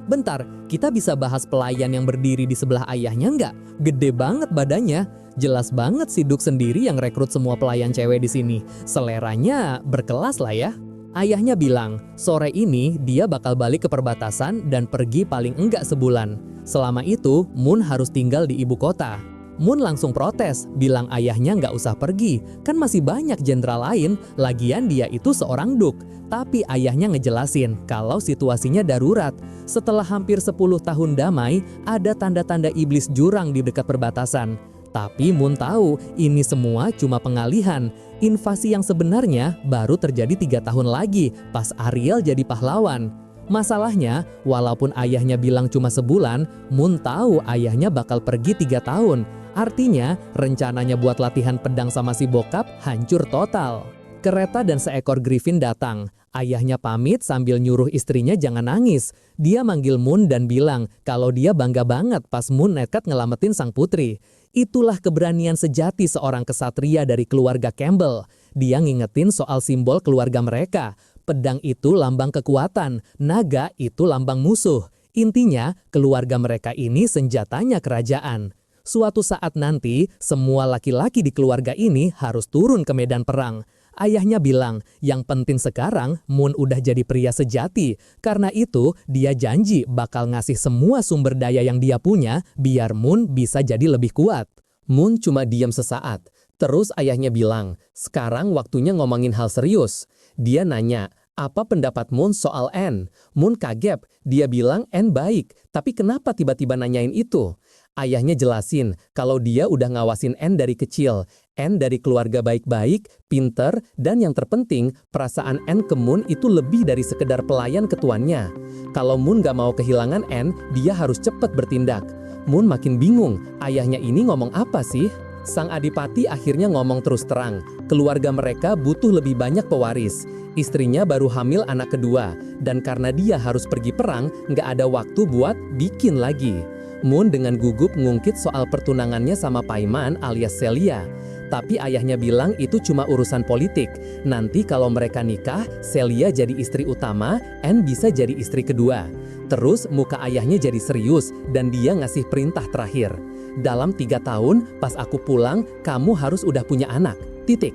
Bentar, kita bisa bahas pelayan yang berdiri di sebelah ayahnya nggak? Gede banget badannya. Jelas banget si Duke sendiri yang rekrut semua pelayan cewek di sini. Seleranya berkelas lah ya. Ayahnya bilang, sore ini dia bakal balik ke perbatasan dan pergi paling enggak sebulan. Selama itu, Moon harus tinggal di ibu kota. Moon langsung protes, bilang ayahnya nggak usah pergi, kan masih banyak jenderal lain, lagian dia itu seorang Duke. Tapi ayahnya ngejelasin kalau situasinya darurat. Setelah hampir 10 tahun damai, ada tanda-tanda iblis jurang di dekat perbatasan. Tapi Moon tahu ini semua cuma pengalihan. Invasi yang sebenarnya baru terjadi 3 tahun lagi pas Ariel jadi pahlawan. Masalahnya, walaupun ayahnya bilang cuma sebulan, Moon tahu ayahnya bakal pergi 3 tahun. Artinya, rencananya buat latihan pedang sama si bokap hancur total. Kereta dan seekor griffin datang. Ayahnya pamit sambil nyuruh istrinya jangan nangis. Dia manggil Moon dan bilang kalau dia bangga banget pas Moon nekat ngelamatin sang putri. Itulah keberanian sejati seorang kesatria dari keluarga Campbell. Dia ngingetin soal simbol keluarga mereka. Pedang itu lambang kekuatan, naga itu lambang musuh. Intinya, keluarga mereka ini senjatanya kerajaan. Suatu saat nanti, semua laki-laki di keluarga ini harus turun ke medan perang. Ayahnya bilang, yang penting sekarang Moon udah jadi pria sejati. Karena itu, dia janji bakal ngasih semua sumber daya yang dia punya biar Moon bisa jadi lebih kuat. Moon cuma diam sesaat. Terus ayahnya bilang, sekarang waktunya ngomongin hal serius. Dia nanya, apa pendapat Moon soal Anne? Moon kaget, dia bilang Anne baik, tapi kenapa tiba-tiba nanyain itu? Ayahnya jelasin kalau dia udah ngawasin Anne dari kecil. Anne dari keluarga baik-baik, pinter, dan yang terpenting, perasaan Anne ke Moon itu lebih dari sekedar pelayan ketuannya. Kalau Moon gak mau kehilangan Anne, dia harus cepat bertindak. Moon makin bingung, ayahnya ini ngomong apa sih? Sang adipati akhirnya ngomong terus terang, keluarga mereka butuh lebih banyak pewaris. Istrinya baru hamil anak kedua, dan karena dia harus pergi perang, gak ada waktu buat bikin lagi. Moon dengan gugup ngungkit soal pertunangannya sama Paiman alias Celia. Tapi ayahnya bilang itu cuma urusan politik. Nanti kalau mereka nikah, Celia jadi istri utama, Anne bisa jadi istri kedua. Terus muka ayahnya jadi serius dan dia ngasih perintah terakhir. Dalam 3 tahun, pas aku pulang, kamu harus udah punya anak. Titik.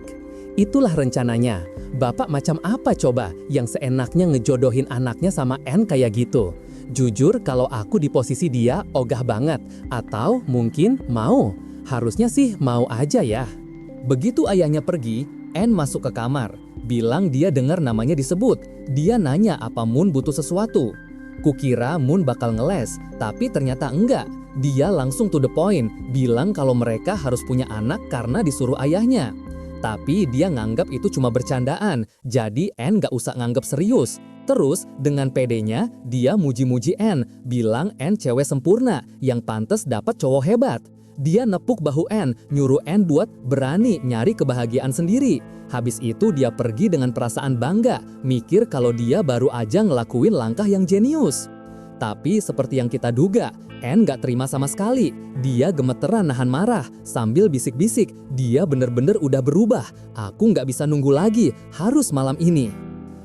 Itulah rencananya. Bapak macam apa coba yang seenaknya ngejodohin anaknya sama Anne kayak gitu? Jujur kalau aku di posisi dia ogah banget. Atau mungkin mau. Harusnya sih mau aja ya. Begitu ayahnya pergi, Anne masuk ke kamar. Bilang dia dengar namanya disebut. Dia nanya apa Moon butuh sesuatu. Kukira Moon bakal ngeles, tapi ternyata enggak. Dia langsung to the point, bilang kalau mereka harus punya anak karena disuruh ayahnya. Tapi dia nganggap itu cuma bercandaan, jadi Anne gak usah nganggap serius. Terus dengan pedenya, dia muji-muji Anne, bilang Anne cewek sempurna yang pantas dapat cowok hebat. Dia nepuk bahu Anne, nyuruh Anne buat berani nyari kebahagiaan sendiri. Habis itu dia pergi dengan perasaan bangga, mikir kalau dia baru aja ngelakuin langkah yang jenius. Tapi seperti yang kita duga, Anne gak terima sama sekali. Dia gemeteran nahan marah, sambil bisik-bisik, dia bener-bener udah berubah. Aku gak bisa nunggu lagi, harus malam ini.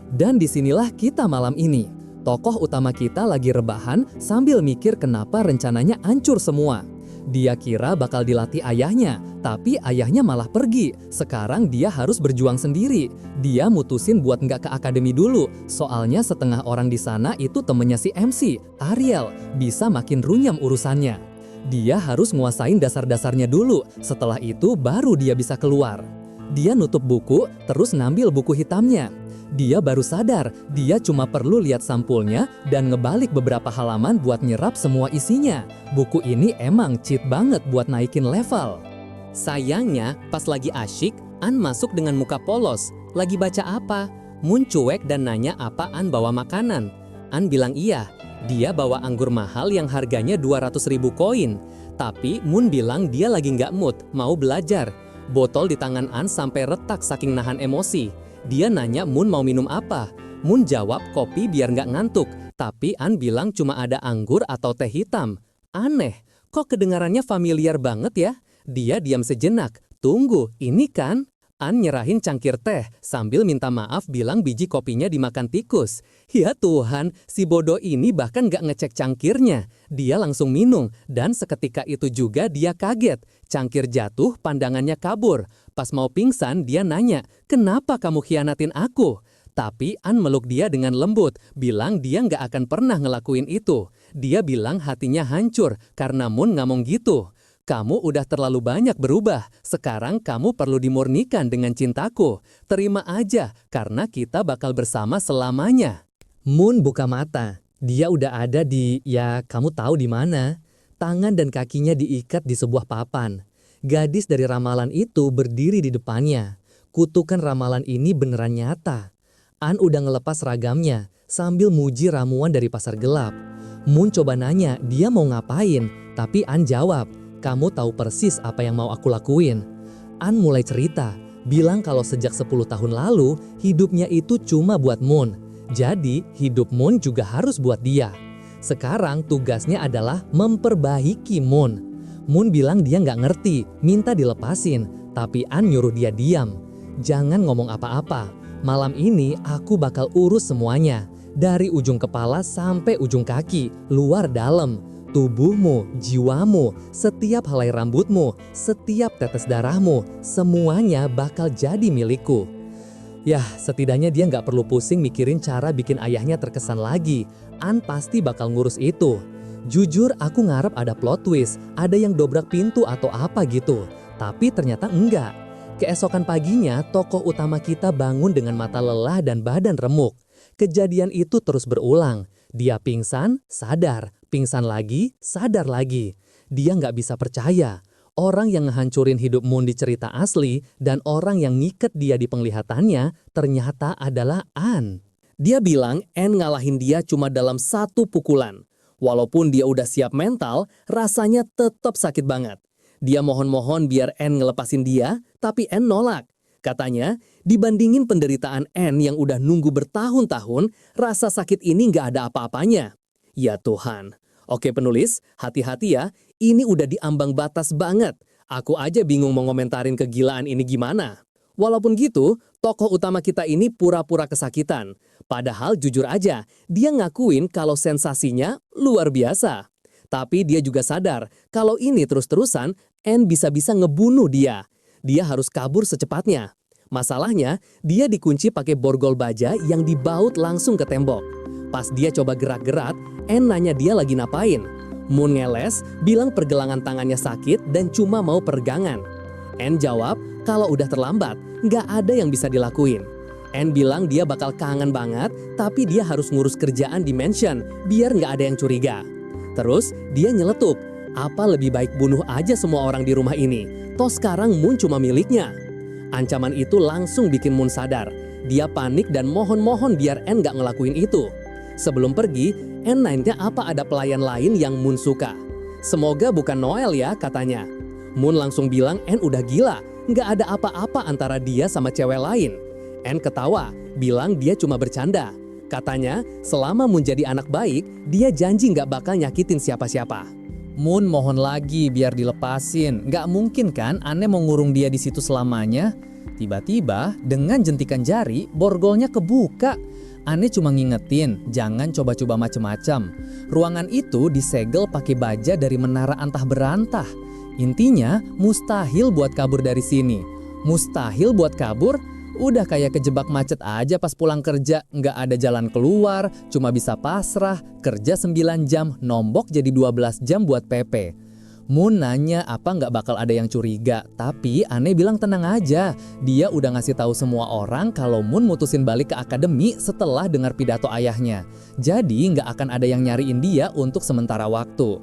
Dan disinilah kita malam ini. Tokoh utama kita lagi rebahan sambil mikir kenapa rencananya hancur semua. Dia kira bakal dilatih ayahnya, tapi ayahnya malah pergi. Sekarang dia harus berjuang sendiri. Dia mutusin buat nggak ke akademi dulu, soalnya setengah orang di sana itu temennya si MC, Ariel, bisa makin runyam urusannya. Dia harus nguasain dasar-dasarnya dulu, setelah itu baru dia bisa keluar. Dia nutup buku, terus ngambil buku hitamnya. Dia baru sadar, dia cuma perlu lihat sampulnya dan ngebalik beberapa halaman buat nyerap semua isinya. Buku ini emang cheat banget buat naikin level. Sayangnya, pas lagi asyik, Anne masuk dengan muka polos. Lagi baca apa? Moon cuek dan nanya apa Anne bawa makanan. Anne bilang iya, dia bawa anggur mahal yang harganya 200.000 koin. Tapi Moon bilang dia lagi nggak mood, mau belajar. Botol di tangan Anne sampai retak saking nahan emosi. Dia nanya Moon mau minum apa. Moon jawab kopi biar nggak ngantuk. Tapi Anne bilang cuma ada anggur atau teh hitam. Aneh, kok kedengarannya familiar banget ya? Dia diam sejenak. Tunggu, ini kan? Anne nyerahin cangkir teh sambil minta maaf bilang biji kopinya dimakan tikus. Ya Tuhan, si bodoh ini bahkan gak ngecek cangkirnya. Dia langsung minum dan seketika itu juga dia kaget. Cangkir jatuh, pandangannya kabur. Pas mau pingsan dia nanya, kenapa kamu khianatin aku? Tapi Anne meluk dia dengan lembut, bilang dia gak akan pernah ngelakuin itu. Dia bilang hatinya hancur karena Moon ngomong gitu. Kamu udah terlalu banyak berubah, sekarang kamu perlu dimurnikan dengan cintaku. Terima aja, karena kita bakal bersama selamanya. Moon buka mata. Dia udah ada di, ya kamu tahu di mana. Tangan dan kakinya diikat di sebuah papan. Gadis dari ramalan itu berdiri di depannya. Kutukan ramalan ini beneran nyata. Anne udah ngelepas ragamnya, sambil muji ramuan dari pasar gelap. Moon coba nanya dia mau ngapain, tapi Anne jawab, kamu tahu persis apa yang mau aku lakuin. Anne mulai cerita, bilang kalau sejak 10 tahun lalu hidupnya itu cuma buat Moon. Jadi hidup Moon juga harus buat dia. Sekarang tugasnya adalah memperbaiki Moon. Moon bilang dia nggak ngerti, minta dilepasin, tapi An nyuruh dia diam. Jangan ngomong apa-apa, malam ini aku bakal urus semuanya. Dari ujung kepala sampai ujung kaki, luar dalam. Tubuhmu, jiwamu, setiap helai rambutmu, setiap tetes darahmu, semuanya bakal jadi milikku. Yah, setidaknya dia nggak perlu pusing mikirin cara bikin ayahnya terkesan lagi. An pasti bakal ngurus itu. Jujur aku ngarep ada plot twist, ada yang dobrak pintu atau apa gitu. Tapi ternyata enggak. Keesokan paginya, tokoh utama kita bangun dengan mata lelah dan badan remuk. Kejadian itu terus berulang. Dia pingsan, sadar, pingsan lagi, sadar lagi. Dia nggak bisa percaya. Orang yang ngehancurin hidup Moon di cerita asli dan orang yang ngiket dia di penglihatannya ternyata adalah An. Dia bilang Anne ngalahin dia cuma dalam 1 pukulan. Walaupun dia udah siap mental, rasanya tetap sakit banget. Dia mohon-mohon biar Anne ngelepasin dia, tapi Anne nolak. Katanya, dibandingin penderitaan Anne yang udah nunggu bertahun-tahun, rasa sakit ini nggak ada apa-apanya. Ya Tuhan. Oke penulis, hati-hati ya, ini udah diambang batas banget. Aku aja bingung mau ngomentarin kegilaan ini gimana. Walaupun gitu, tokoh utama kita ini pura-pura kesakitan. Padahal jujur aja, dia ngakuin kalau sensasinya luar biasa. Tapi dia juga sadar kalau ini terus-terusan, Anne bisa-bisa ngebunuh dia. Dia harus kabur secepatnya. Masalahnya, dia dikunci pakai borgol baja yang dibaut langsung ke tembok. Pas dia coba gerak-gerak, Anne nanya dia lagi ngapain. Moon ngeles, bilang pergelangan tangannya sakit dan cuma mau peregangan. Anne jawab kalau udah terlambat, nggak ada yang bisa dilakuin. Anne bilang dia bakal kangen banget, tapi dia harus ngurus kerjaan di mansion biar nggak ada yang curiga. Terus dia nyeletuk, apa lebih baik bunuh aja semua orang di rumah ini, toh sekarang Moon cuma miliknya. Ancaman itu langsung bikin Moon sadar. Dia panik dan mohon-mohon biar Anne nggak ngelakuin itu. Sebelum pergi, Anne nanya apa ada pelayan lain yang Moon suka. Semoga bukan Noel ya, katanya. Moon langsung bilang Anne udah gila, nggak ada apa-apa antara dia sama cewek lain. Anne ketawa, bilang dia cuma bercanda. Katanya, selama Moon jadi anak baik, dia janji nggak bakal nyakitin siapa-siapa. Moon mohon lagi biar dilepasin. Nggak mungkin kan Anne mau ngurung dia di situ selamanya? Tiba-tiba, dengan jentikan jari, borgolnya kebuka. Anne cuma ngingetin, jangan coba-coba macem-macem. Ruangan itu disegel pakai baja dari menara antah berantah. Intinya, mustahil buat kabur dari sini. Mustahil buat kabur? Udah kayak kejebak macet aja pas pulang kerja, nggak ada jalan keluar, cuma bisa pasrah, kerja 9 jam, nombok jadi 12 jam buat PP. Moon nanya apa nggak bakal ada yang curiga, tapi Anne bilang tenang aja. Dia udah ngasih tahu semua orang kalau Moon mutusin balik ke akademi setelah dengar pidato ayahnya. Jadi nggak akan ada yang nyariin dia untuk sementara waktu.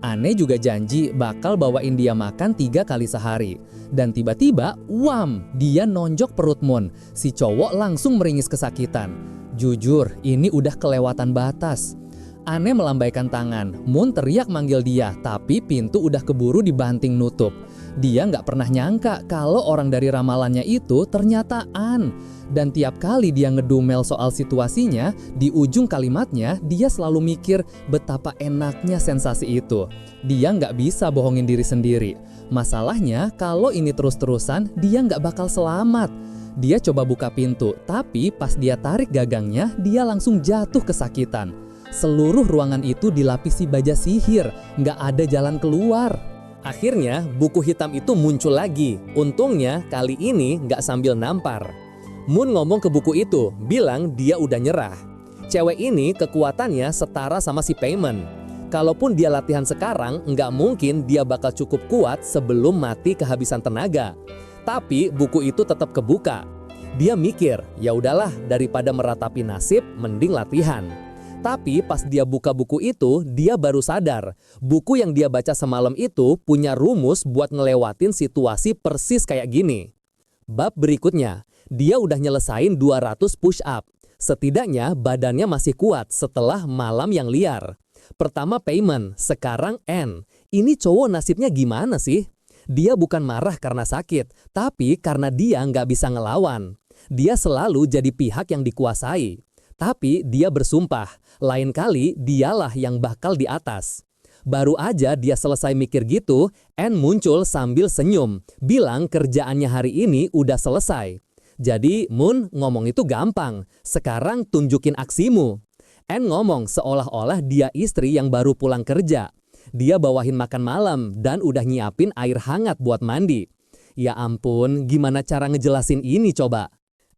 Anne juga janji bakal bawain dia makan 3 kali sehari. Dan tiba-tiba, wam, dia nonjok perut Moon. Si cowok langsung meringis kesakitan. Jujur, ini udah kelewatan batas. Anne melambaikan tangan, Moon teriak manggil dia, tapi pintu udah keburu dibanting nutup. Dia nggak pernah nyangka kalau orang dari ramalannya itu ternyata An. Dan tiap kali dia ngedumel soal situasinya, di ujung kalimatnya dia selalu mikir betapa enaknya sensasi itu. Dia nggak bisa bohongin diri sendiri. Masalahnya kalau ini terus-terusan, dia nggak bakal selamat. Dia coba buka pintu, tapi pas dia tarik gagangnya, dia langsung jatuh kesakitan. Seluruh ruangan itu dilapisi baja sihir, nggak ada jalan keluar. Akhirnya buku hitam itu muncul lagi. Untungnya kali ini nggak sambil nampar. Moon ngomong ke buku itu, bilang dia udah nyerah. Cewek ini kekuatannya setara sama si Payment. Kalaupun dia latihan sekarang, nggak mungkin dia bakal cukup kuat sebelum mati kehabisan tenaga. Tapi buku itu tetap kebuka. Dia mikir, ya udahlah daripada meratapi nasib, mending latihan. Tapi pas dia buka buku itu, dia baru sadar. Buku yang dia baca semalam itu punya rumus buat ngelewatin situasi persis kayak gini. Bab berikutnya, dia udah nyelesain 200 push up. Setidaknya badannya masih kuat setelah malam yang liar. Pertama Payment, sekarang N. Ini cowok nasibnya gimana sih? Dia bukan marah karena sakit, tapi karena dia nggak bisa ngelawan. Dia selalu jadi pihak yang dikuasai. Tapi dia bersumpah, lain kali dialah yang bakal di atas. Baru aja dia selesai mikir gitu, Anne muncul sambil senyum, bilang kerjaannya hari ini udah selesai. Jadi Moon ngomong itu gampang, sekarang tunjukin aksimu. Anne ngomong seolah-olah dia istri yang baru pulang kerja. Dia bawahin makan malam dan udah nyiapin air hangat buat mandi. Ya ampun, gimana cara ngejelasin ini coba?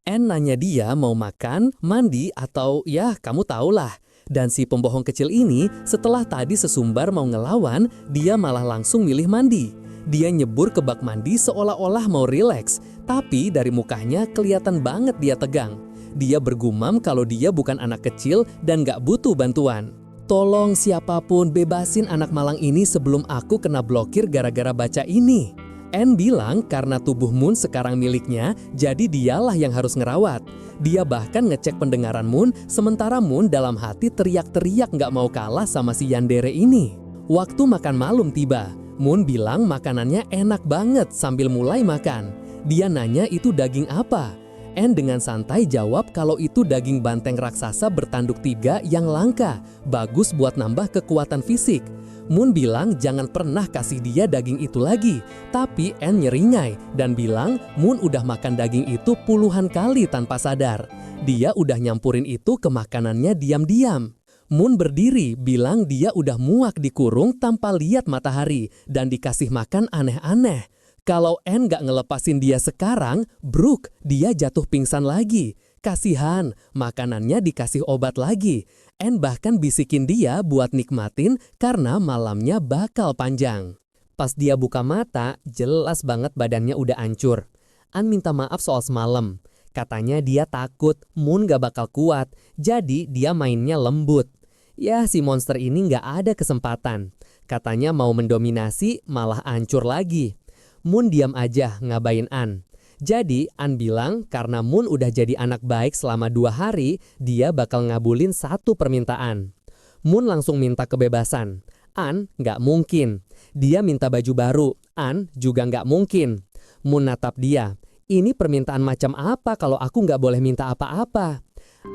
Anne nanya dia mau makan, mandi, atau ya kamu tahulah. Dan si pembohong kecil ini setelah tadi sesumbar mau ngelawan, dia malah langsung milih mandi. Dia nyebur ke bak mandi seolah-olah mau rileks, tapi dari mukanya kelihatan banget dia tegang. Dia bergumam kalau dia bukan anak kecil dan gak butuh bantuan. Tolong siapapun bebasin anak malang ini sebelum aku kena blokir gara-gara baca ini. Anne bilang karena tubuh Moon sekarang miliknya, jadi dialah yang harus ngerawat. Dia bahkan ngecek pendengaran Moon, sementara Moon dalam hati teriak-teriak gak mau kalah sama si yandere ini. Waktu makan malam tiba. Moon bilang makanannya enak banget sambil mulai makan. Dia nanya itu daging apa. Anne dengan santai jawab kalau itu daging banteng raksasa bertanduk 3 yang langka, bagus buat nambah kekuatan fisik. Moon bilang jangan pernah kasih dia daging itu lagi, tapi Anne nyeringai dan bilang Moon udah makan daging itu puluhan kali tanpa sadar. Dia udah nyampurin itu ke makanannya diam-diam. Moon berdiri bilang dia udah muak dikurung tanpa lihat matahari dan dikasih makan aneh-aneh. Kalau Anne gak ngelepasin dia sekarang, bruk, dia jatuh pingsan lagi. Kasihan, makanannya dikasih obat lagi. Anne bahkan bisikin dia buat nikmatin karena malamnya bakal panjang. Pas dia buka mata, jelas banget badannya udah hancur. Anne minta maaf soal semalam. Katanya dia takut Moon gak bakal kuat, jadi dia mainnya lembut. Ya si monster ini gak ada kesempatan. Katanya mau mendominasi malah hancur lagi. Moon diam aja ngabain Anne. Jadi Anne bilang karena Moon udah jadi anak baik selama 2 hari, dia bakal ngabulin 1 permintaan. Moon langsung minta kebebasan. Anne gak mungkin. Dia minta baju baru. Anne juga gak mungkin. Moon natap dia. Ini permintaan macam apa kalau aku gak boleh minta apa-apa?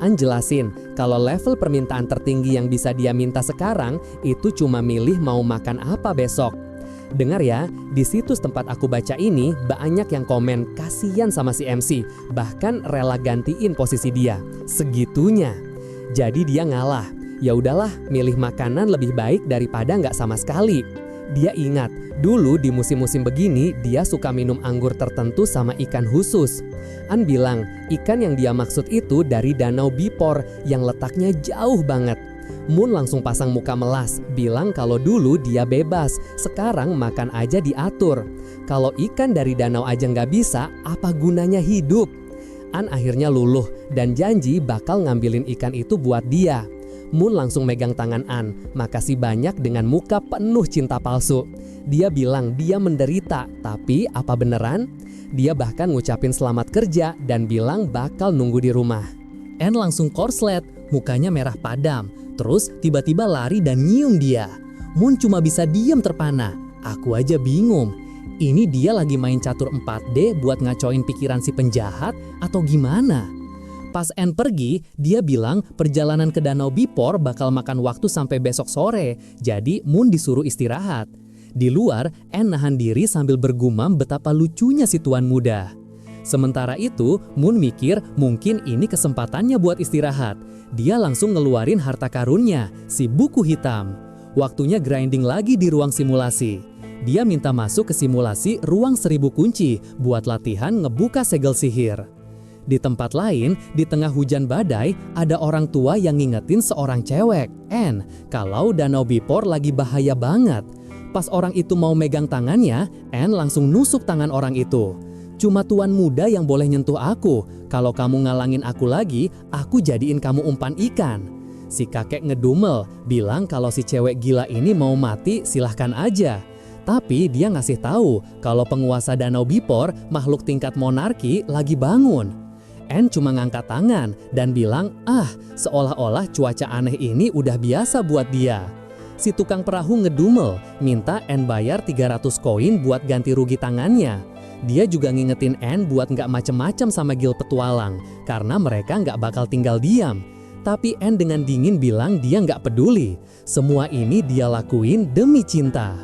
Anne jelasin kalau level permintaan tertinggi yang bisa dia minta sekarang itu cuma milih mau makan apa besok. Dengar ya, di situs tempat aku baca ini banyak yang komen kasihan sama si MC, bahkan rela gantiin posisi dia. Segitunya. Jadi dia ngalah. Ya udahlah, milih makanan lebih baik daripada nggak sama sekali. Dia ingat, dulu di musim-musim begini dia suka minum anggur tertentu sama ikan khusus. Anne bilang, ikan yang dia maksud itu dari Danau Bipor yang letaknya jauh banget. Moon langsung pasang muka melas, bilang kalau dulu dia bebas, sekarang makan aja diatur. Kalau ikan dari danau aja nggak bisa, apa gunanya hidup? Anne akhirnya luluh dan janji bakal ngambilin ikan itu buat dia. Moon langsung megang tangan Anne, makasih banyak dengan muka penuh cinta palsu. Dia bilang dia menderita, tapi apa beneran? Dia bahkan ngucapin selamat kerja dan bilang bakal nunggu di rumah. Anne langsung korslet, mukanya merah padam. Terus tiba-tiba lari dan nyium dia. Moon cuma bisa diam terpana. Aku aja bingung. Ini dia lagi main catur 4D buat ngacoin pikiran si penjahat atau gimana? Pas Anne pergi, dia bilang perjalanan ke Danau Bipor bakal makan waktu sampai besok sore. Jadi Moon disuruh istirahat. Di luar, Anne nahan diri sambil bergumam betapa lucunya si tuan muda. Sementara itu, Moon mikir mungkin ini kesempatannya buat istirahat. Dia langsung ngeluarin harta karunnya, si buku hitam. Waktunya grinding lagi di ruang simulasi. Dia minta masuk ke simulasi ruang 1000 kunci buat latihan ngebuka segel sihir. Di tempat lain, di tengah hujan badai, ada orang tua yang ngingetin seorang cewek, Anne, kalau Danau Bipor lagi bahaya banget. Pas orang itu mau megang tangannya, Anne langsung nusuk tangan orang itu. Cuma tuan muda yang boleh nyentuh aku. Kalau kamu ngalangin aku lagi, aku jadiin kamu umpan ikan. Si kakek ngedumel, bilang kalau si cewek gila ini mau mati silahkan aja. Tapi dia ngasih tahu kalau penguasa Danau Bipor, makhluk tingkat monarki, lagi bangun. Anne cuma ngangkat tangan dan bilang, seolah-olah cuaca aneh ini udah biasa buat dia. Si tukang perahu ngedumel, minta Anne bayar 300 koin buat ganti rugi tangannya. Dia juga ngingetin Anne buat nggak macem-macem sama gil petualang, karena mereka nggak bakal tinggal diam. Tapi Anne dengan dingin bilang dia nggak peduli. Semua ini dia lakuin demi cinta.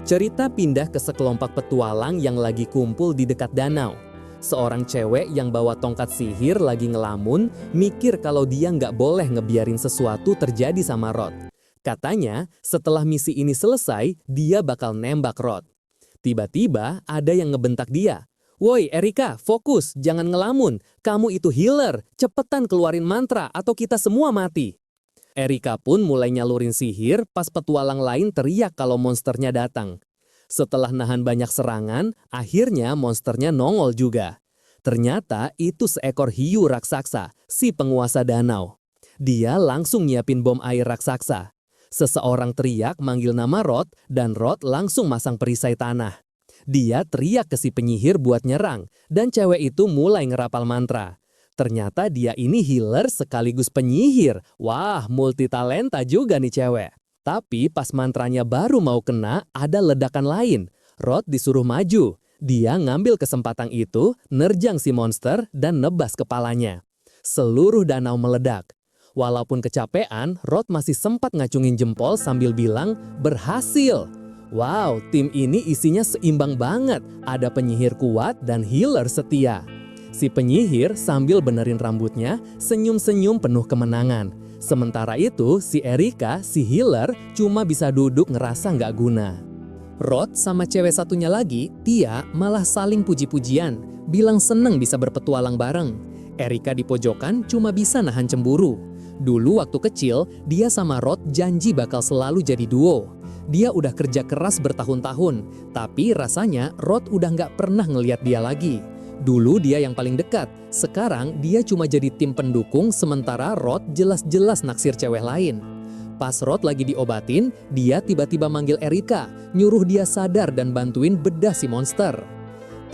Cerita pindah ke sekelompok petualang yang lagi kumpul di dekat danau. Seorang cewek yang bawa tongkat sihir lagi ngelamun, mikir kalau dia nggak boleh ngebiarin sesuatu terjadi sama Rod. Katanya, setelah misi ini selesai, dia bakal nembak Rod. Tiba-tiba ada yang ngebentak dia. "Woi Erika, fokus, jangan ngelamun. Kamu itu healer, cepetan keluarin mantra atau kita semua mati." Erika pun mulai nyalurin sihir pas petualang lain teriak kalau monsternya datang. Setelah nahan banyak serangan, akhirnya monsternya nongol juga. Ternyata itu seekor hiu raksasa, si penguasa danau. Dia langsung nyiapin bom air raksasa. Seseorang teriak manggil nama Rod dan Rod langsung masang perisai tanah. Dia teriak ke si penyihir buat nyerang dan cewek itu mulai ngerapal mantra. Ternyata dia ini healer sekaligus penyihir. Wah, multitalenta juga nih cewek. Tapi pas mantranya baru mau kena, ada ledakan lain. Rod disuruh maju. Dia ngambil kesempatan itu, nerjang si monster dan nebas kepalanya. Seluruh danau meledak. Walaupun kecapean, Rod masih sempat ngacungin jempol sambil bilang, "Berhasil!" Wow, tim ini isinya seimbang banget. Ada penyihir kuat dan healer setia. Si penyihir sambil benerin rambutnya, senyum-senyum penuh kemenangan. Sementara itu, si Erika, si healer, cuma bisa duduk ngerasa nggak guna. Rod sama cewek satunya lagi, Tia, malah saling puji-pujian, bilang seneng bisa berpetualang bareng. Erika di pojokan cuma bisa nahan cemburu. Dulu waktu kecil, dia sama Rod janji bakal selalu jadi duo. Dia udah kerja keras bertahun-tahun, tapi rasanya Rod udah nggak pernah ngeliat dia lagi. Dulu dia yang paling dekat, sekarang dia cuma jadi tim pendukung sementara Rod jelas-jelas naksir cewek lain. Pas Rod lagi diobatin, dia tiba-tiba manggil Erika, nyuruh dia sadar dan bantuin bedah si monster.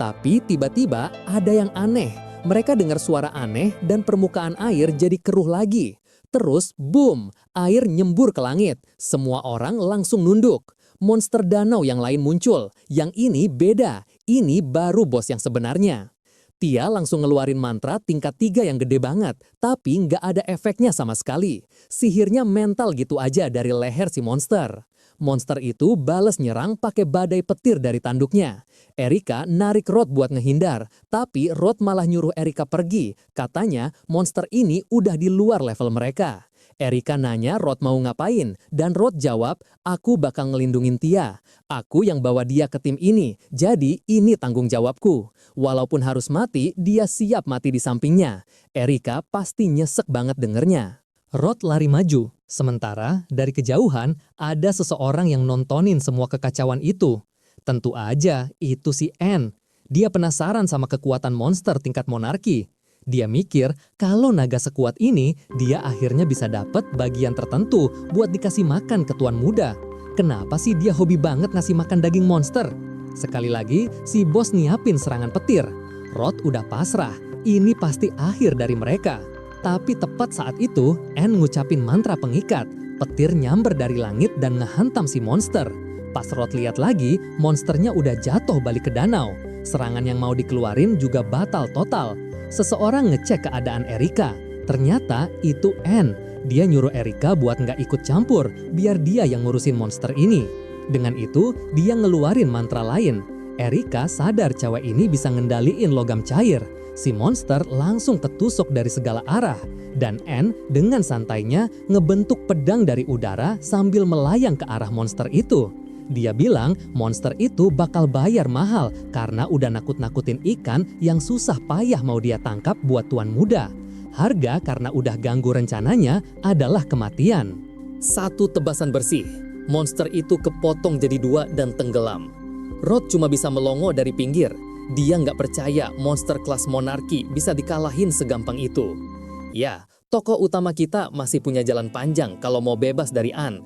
Tapi tiba-tiba ada yang aneh, mereka dengar suara aneh dan permukaan air jadi keruh lagi. Terus, boom, air nyembur ke langit. Semua orang langsung nunduk. Monster danau yang lain muncul. Yang ini beda. Ini baru bos yang sebenarnya. Tia langsung ngeluarin mantra tingkat 3 yang gede banget. Tapi nggak ada efeknya sama sekali. Sihirnya mental gitu aja dari leher si monster. Monster itu bales nyerang pakai badai petir dari tanduknya. Erika narik Rod buat ngehindar, tapi Rod malah nyuruh Erika pergi. Katanya monster ini udah di luar level mereka. Erika nanya Rod mau ngapain, dan Rod jawab, "Aku bakal ngelindungin Tia. Aku yang bawa dia ke tim ini, jadi ini tanggung jawabku." Walaupun harus mati, dia siap mati di sampingnya. Erika pasti nyesek banget dengernya. Rod lari maju, sementara dari kejauhan ada seseorang yang nontonin semua kekacauan itu. Tentu aja itu si Anne. Dia penasaran sama kekuatan monster tingkat monarki. Dia mikir kalau naga sekuat ini, dia akhirnya bisa dapat bagian tertentu buat dikasih makan ke tuan muda. Kenapa sih dia hobi banget ngasih makan daging monster? Sekali lagi, si bos nyiapin serangan petir. Rod udah pasrah, ini pasti akhir dari mereka. Tapi tepat saat itu, Anne ngucapin mantra pengikat. Petir nyamber dari langit dan ngehantam si monster. Pas Rod lihat lagi, monsternya udah jatuh balik ke danau. Serangan yang mau dikeluarin juga batal total. Seseorang ngecek keadaan Erika. Ternyata itu Anne. Dia nyuruh Erika buat nggak ikut campur, biar dia yang ngurusin monster ini. Dengan itu, dia ngeluarin mantra lain. Erika sadar cewek ini bisa ngendaliin logam cair. Si monster langsung ketusuk dari segala arah. Dan Anne dengan santainya ngebentuk pedang dari udara sambil melayang ke arah monster itu. Dia bilang monster itu bakal bayar mahal karena udah nakut-nakutin ikan yang susah payah mau dia tangkap buat tuan muda. Harga karena udah ganggu rencananya adalah kematian. Satu tebasan bersih, monster itu kepotong jadi 2 dan tenggelam. Rod cuma bisa melongo dari pinggir. Dia nggak percaya monster kelas monarki bisa dikalahin segampang itu. Ya, tokoh utama kita masih punya jalan panjang kalau mau bebas dari Anne.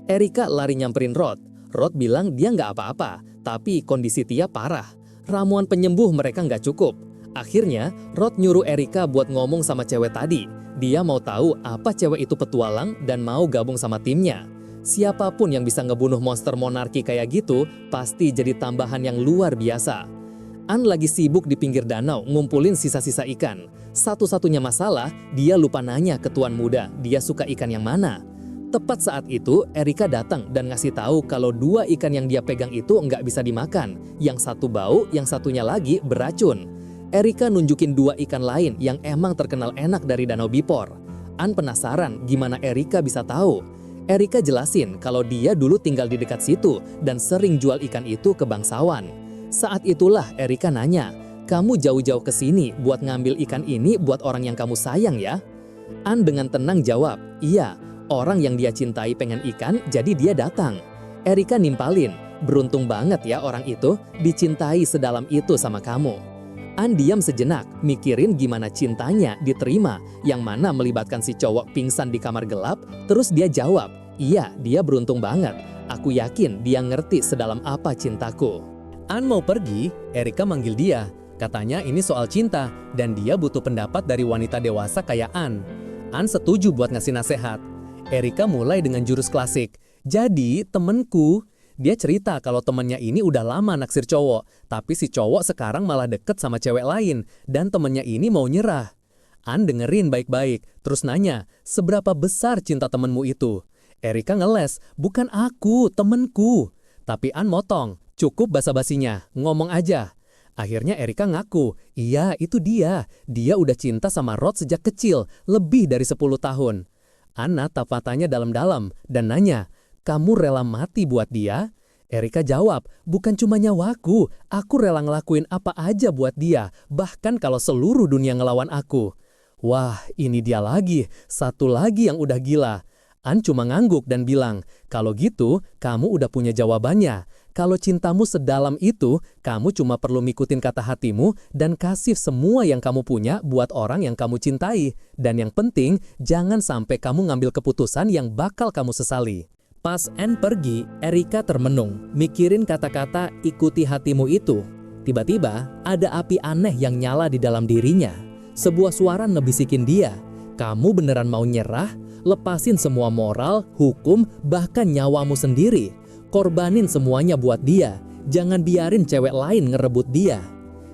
Erika lari nyamperin Rod. Rod bilang dia nggak apa-apa, tapi kondisi Tia parah. Ramuan penyembuh mereka nggak cukup. Akhirnya, Rod nyuruh Erika buat ngomong sama cewek tadi. Dia mau tahu apa cewek itu petualang dan mau gabung sama timnya. Siapapun yang bisa ngebunuh monster monarki kayak gitu, pasti jadi tambahan yang luar biasa. An lagi sibuk di pinggir danau ngumpulin sisa-sisa ikan. Satu-satunya masalah, dia lupa nanya ke tuan muda, dia suka ikan yang mana. Tepat saat itu, Erika datang dan ngasih tahu kalau 2 ikan yang dia pegang itu nggak bisa dimakan. Yang satu bau, yang satunya lagi beracun. Erika nunjukin 2 ikan lain yang emang terkenal enak dari Danau Bipor. An penasaran gimana Erika bisa tahu. Erika jelasin kalau dia dulu tinggal di dekat situ dan sering jual ikan itu ke bangsawan. Saat itulah Erika nanya, "Kamu jauh-jauh ke sini buat ngambil ikan ini buat orang yang kamu sayang ya?" An dengan tenang jawab, "Iya, orang yang dia cintai pengen ikan jadi dia datang." Erika nimpalin, "Beruntung banget ya orang itu dicintai sedalam itu sama kamu." An diam sejenak, mikirin gimana cintanya diterima, yang mana melibatkan si cowok pingsan di kamar gelap, terus dia jawab, "Iya, dia beruntung banget. Aku yakin dia ngerti sedalam apa cintaku." An mau pergi, Erika manggil dia. Katanya ini soal cinta, dan dia butuh pendapat dari wanita dewasa kayak An. An setuju buat ngasih nasihat. Erika mulai dengan jurus klasik. "Jadi, temenku." Dia cerita kalau temennya ini udah lama naksir cowok, tapi si cowok sekarang malah deket sama cewek lain, dan temennya ini mau nyerah. An dengerin baik-baik, terus nanya, "Seberapa besar cinta temenmu itu?" Erika ngeles, "Bukan aku, temenku." Tapi An motong, "Cukup basa-basinya, ngomong aja." Akhirnya Erika ngaku, "Iya itu dia. Dia udah cinta sama Rod sejak kecil, lebih dari 10 tahun. An natap matanya dalam-dalam dan nanya, "Kamu rela mati buat dia?" Erika jawab, "Bukan cuma nyawaku, aku rela ngelakuin apa aja buat dia, bahkan kalau seluruh dunia ngelawan aku." Wah, ini dia lagi, satu lagi yang udah gila. An cuma ngangguk dan bilang, "Kalau gitu, kamu udah punya jawabannya. Kalau cintamu sedalam itu, kamu cuma perlu ngikutin kata hatimu dan kasih semua yang kamu punya buat orang yang kamu cintai. Dan yang penting, jangan sampai kamu ngambil keputusan yang bakal kamu sesali." Pas Anne pergi, Erika termenung, mikirin kata-kata "ikuti hatimu" itu. Tiba-tiba, ada api aneh yang nyala di dalam dirinya. Sebuah suara ngebisikin dia, "Kamu beneran mau nyerah? Lepasin semua moral, hukum, bahkan nyawamu sendiri. Korbanin semuanya buat dia. Jangan biarin cewek lain ngerebut dia."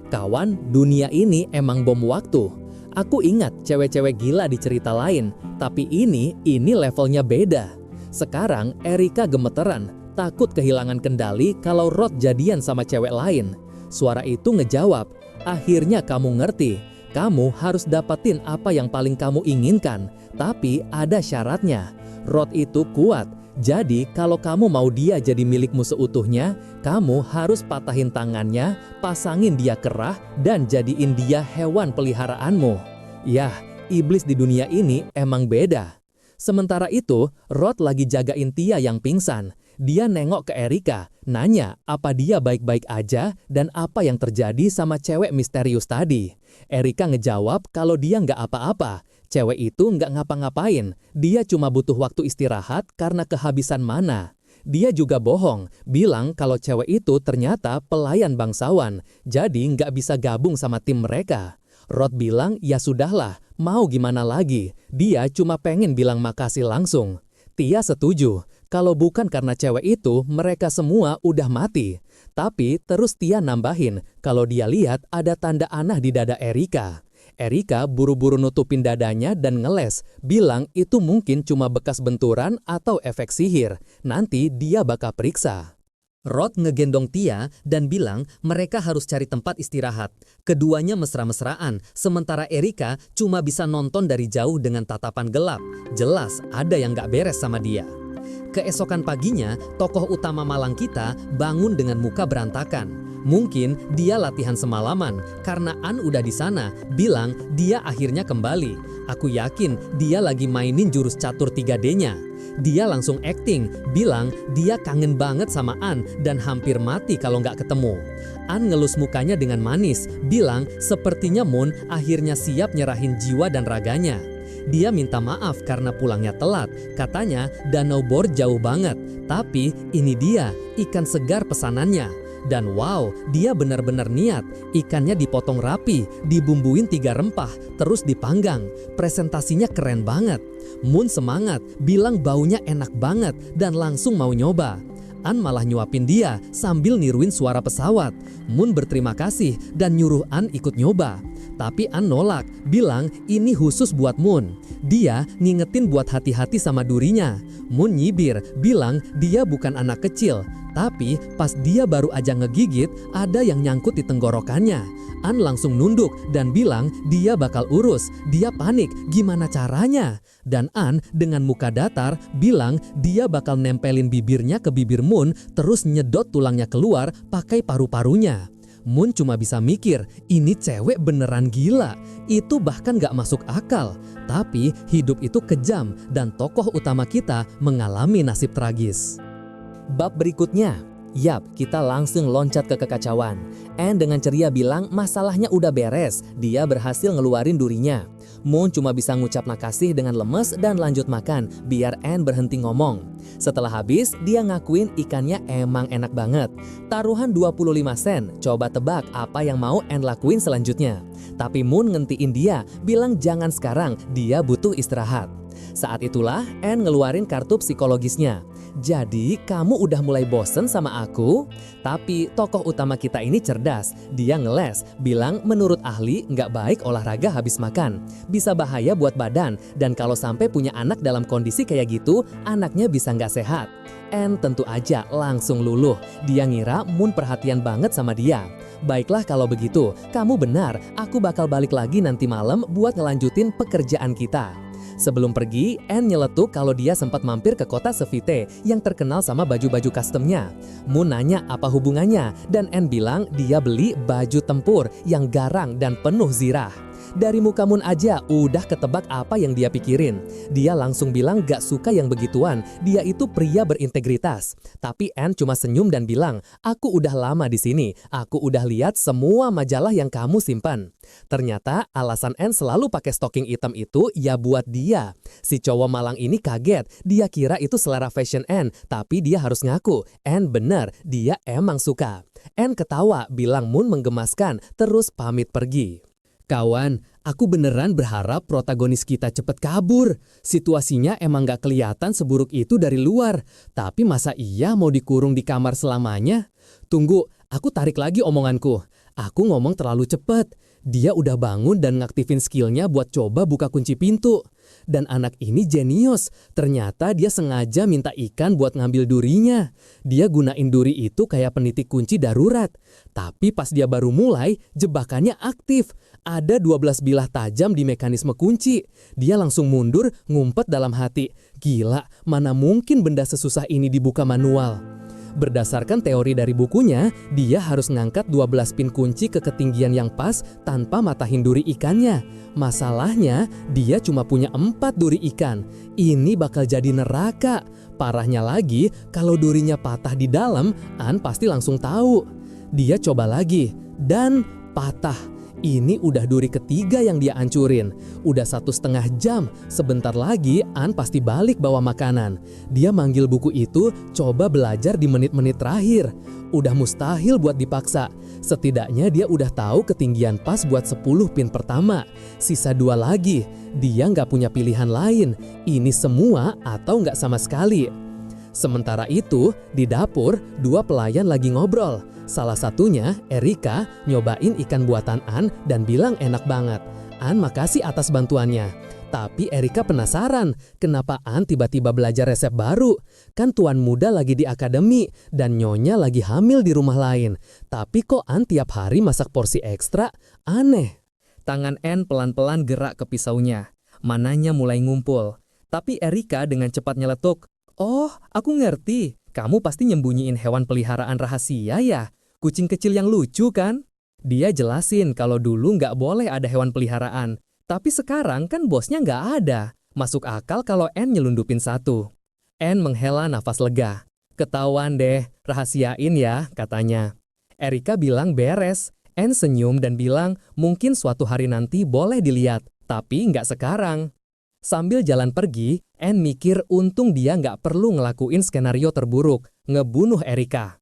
Kawan, dunia ini emang bom waktu. Aku ingat cewek-cewek gila di cerita lain, tapi ini levelnya beda. Sekarang Erika gemeteran, takut kehilangan kendali kalau Rod jadian sama cewek lain. Suara itu ngejawab, "Akhirnya kamu ngerti. Kamu harus dapatin apa yang paling kamu inginkan, tapi ada syaratnya. Rod itu kuat, jadi kalau kamu mau dia jadi milikmu seutuhnya, kamu harus patahin tangannya, pasangin dia kerah, dan jadiin dia hewan peliharaanmu." Yah, iblis di dunia ini emang beda. Sementara itu, Rod lagi jagain Tia yang pingsan. Dia nengok ke Erika, nanya apa dia baik-baik aja dan apa yang terjadi sama cewek misterius tadi. Erika ngejawab kalau dia nggak apa-apa. Cewek itu nggak ngapa-ngapain, dia cuma butuh waktu istirahat karena kehabisan mana. Dia juga bohong, bilang kalau cewek itu ternyata pelayan bangsawan, jadi nggak bisa gabung sama tim mereka. Rod bilang, "Ya sudahlah, mau gimana lagi? Dia cuma pengen bilang makasih langsung." Tia setuju, kalau bukan karena cewek itu, mereka semua udah mati. Tapi terus Tia nambahin, kalau dia lihat ada tanda aneh di dada Erika. Erika buru-buru nutupin dadanya dan ngeles, bilang itu mungkin cuma bekas benturan atau efek sihir. Nanti dia bakal periksa. Rod ngegendong Tia dan bilang mereka harus cari tempat istirahat. Keduanya mesra-mesraan, sementara Erika cuma bisa nonton dari jauh dengan tatapan gelap. Jelas ada yang gak beres sama dia. Keesokan paginya, tokoh utama malang kita bangun dengan muka berantakan. Mungkin dia latihan semalaman, karena An udah di sana, bilang dia akhirnya kembali. Aku yakin dia lagi mainin jurus catur 3D-nya. Dia langsung acting, bilang dia kangen banget sama An dan hampir mati kalau nggak ketemu. An ngelus mukanya dengan manis, bilang sepertinya Moon akhirnya siap nyerahin jiwa dan raganya. Dia minta maaf karena pulangnya telat, katanya Danau Bor jauh banget, tapi ini dia ikan segar pesanannya. Dan wow, dia benar-benar niat. Ikannya dipotong rapi, dibumbuin 3 rempah, terus dipanggang. Presentasinya keren banget. Moon semangat, bilang baunya enak banget dan langsung mau nyoba. An malah nyuapin dia sambil niruin suara pesawat. Moon berterima kasih dan nyuruh An ikut nyoba. Tapi An nolak, bilang ini khusus buat Moon. Dia ngingetin buat hati-hati sama durinya. Moon nyibir, bilang dia bukan anak kecil. Tapi pas dia baru aja ngegigit, ada yang nyangkut di tenggorokannya. An langsung nunduk dan bilang dia bakal urus. Dia panik, gimana caranya? Dan An dengan muka datar bilang dia bakal nempelin bibirnya ke bibir Moon terus nyedot tulangnya keluar pakai paru-parunya. Moon cuma bisa mikir, ini cewek beneran gila. Itu bahkan gak masuk akal. Tapi hidup itu kejam dan tokoh utama kita mengalami nasib tragis. Bab berikutnya, yap, kita langsung loncat ke kekacauan. Anne dengan ceria bilang masalahnya udah beres, dia berhasil ngeluarin durinya. Moon cuma bisa ngucap makasih dengan lemes dan lanjut makan, biar Anne berhenti ngomong. Setelah habis, dia ngakuin ikannya emang enak banget. Taruhan 25 sen, coba tebak apa yang mau Anne lakuin selanjutnya. Tapi Moon ngentiin dia, bilang jangan sekarang, dia butuh istirahat. Saat itulah Anne ngeluarin kartu psikologisnya. Jadi kamu udah mulai bosen sama aku? Tapi tokoh utama kita ini cerdas. Dia ngeles, bilang menurut ahli nggak baik olahraga habis makan. Bisa bahaya buat badan dan kalau sampai punya anak dalam kondisi kayak gitu, anaknya bisa nggak sehat. Anne tentu aja langsung luluh. Dia ngira Moon perhatian banget sama dia. Baiklah kalau begitu, kamu benar. Aku bakal balik lagi nanti malam buat ngelanjutin pekerjaan kita. Sebelum pergi, Anne nyeletuk kalau dia sempat mampir ke kota Sevite yang terkenal sama baju-baju customnya. Moon nanya apa hubungannya, dan Anne bilang dia beli baju tempur yang garang dan penuh zirah. Dari muka Moon aja udah ketebak apa yang dia pikirin. Dia langsung bilang gak suka yang begituan, dia itu pria berintegritas. Tapi Anne cuma senyum dan bilang, aku udah lama di sini, aku udah lihat semua majalah yang kamu simpan. Ternyata alasan Anne selalu pakai stocking hitam itu ya buat dia. Si cowok malang ini kaget, dia kira itu selera fashion Anne, tapi dia harus ngaku, Anne bener, dia emang suka. Anne ketawa, bilang Moon menggemaskan, terus pamit pergi. Kawan, aku beneran berharap protagonis kita cepet kabur. Situasinya emang gak kelihatan seburuk itu dari luar. Tapi masa iya mau dikurung di kamar selamanya? Tunggu, aku tarik lagi omonganku. Aku ngomong terlalu cepet. Dia udah bangun dan ngaktifin skillnya buat coba buka kunci pintu. Dan anak ini jenius. Ternyata dia sengaja minta ikan buat ngambil durinya. Dia gunain duri itu kayak penitik kunci darurat. Tapi pas dia baru mulai, jebakannya aktif. Ada 12 bilah tajam di mekanisme kunci. Dia langsung mundur, ngumpet dalam hati. Gila, mana mungkin benda sesusah ini dibuka manual. Berdasarkan teori dari bukunya, dia harus ngangkat 12 pin kunci ke ketinggian yang pas tanpa matahin duri ikannya. Masalahnya, dia cuma punya 4 duri ikan. Ini bakal jadi neraka. Parahnya lagi, kalau durinya patah di dalam, An pasti langsung tahu. Dia coba lagi, dan patah. Ini udah duri ketiga yang dia hancurin. Udah 1,5 jam. Sebentar lagi An pasti balik bawa makanan. Dia manggil buku itu coba belajar di menit-menit terakhir. Udah mustahil buat dipaksa. Setidaknya dia udah tahu ketinggian pas buat 10 pin pertama. Sisa 2 lagi. Dia nggak punya pilihan lain. Ini semua atau nggak sama sekali. Sementara itu, di dapur, 2 pelayan lagi ngobrol. Salah satunya, Erika, nyobain ikan buatan An dan bilang enak banget. An makasih atas bantuannya. Tapi Erika penasaran, kenapa An tiba-tiba belajar resep baru? Kan tuan muda lagi di akademi dan nyonya lagi hamil di rumah lain. Tapi kok An tiap hari masak porsi ekstra? Aneh. Tangan Anne pelan-pelan gerak ke pisaunya. Mananya mulai ngumpul. Tapi Erika dengan cepat nyeletuk, oh, aku ngerti. Kamu pasti nyembunyiin hewan peliharaan rahasia ya? Kucing kecil yang lucu kan? Dia jelasin kalau dulu nggak boleh ada hewan peliharaan. Tapi sekarang kan bosnya nggak ada. Masuk akal kalau Anne nyelundupin satu. Anne menghela nafas lega. Ketahuan deh, rahasiain ya, katanya. Erika bilang beres. Anne senyum dan bilang mungkin suatu hari nanti boleh dilihat. Tapi nggak sekarang. Sambil jalan pergi, Anne mikir untung dia nggak perlu ngelakuin skenario terburuk, ngebunuh Erika.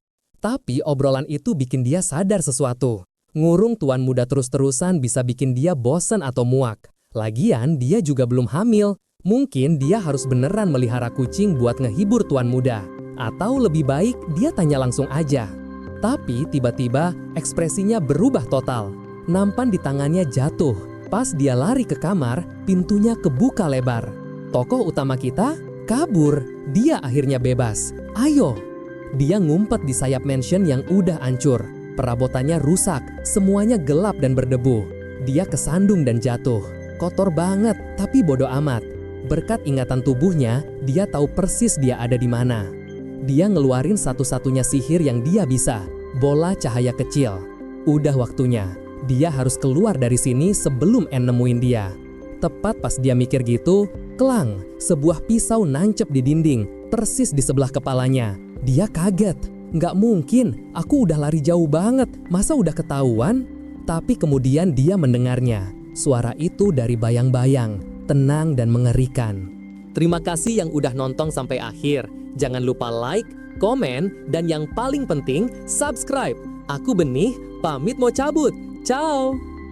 Tapi obrolan itu bikin dia sadar sesuatu. Ngurung tuan muda terus-terusan bisa bikin dia bosan atau muak. Lagian dia juga belum hamil. Mungkin dia harus beneran melihara kucing buat ngehibur tuan muda. Atau lebih baik dia tanya langsung aja. Tapi tiba-tiba ekspresinya berubah total. Nampan di tangannya jatuh. Pas dia lari ke kamar, pintunya kebuka lebar. Tokoh utama kita kabur. Dia akhirnya bebas. Ayo! Dia ngumpet di sayap mansion yang udah hancur. Perabotannya rusak, semuanya gelap dan berdebu. Dia kesandung dan jatuh. Kotor banget, tapi bodoh amat. Berkat ingatan tubuhnya, dia tahu persis dia ada di mana. Dia ngeluarin satu-satunya sihir yang dia bisa, bola cahaya kecil. Udah waktunya, dia harus keluar dari sini sebelum Anne nemuin dia. Tepat pas dia mikir gitu, kelang, sebuah pisau nancep di dinding, persis di sebelah kepalanya. Dia kaget. Nggak mungkin, aku udah lari jauh banget, masa udah ketahuan? Tapi kemudian dia mendengarnya. Suara itu dari bayang-bayang, tenang dan mengerikan. Terima kasih yang udah nonton sampai akhir. Jangan lupa like, komen, dan yang paling penting, subscribe. Aku Benih, pamit mau cabut. Ciao!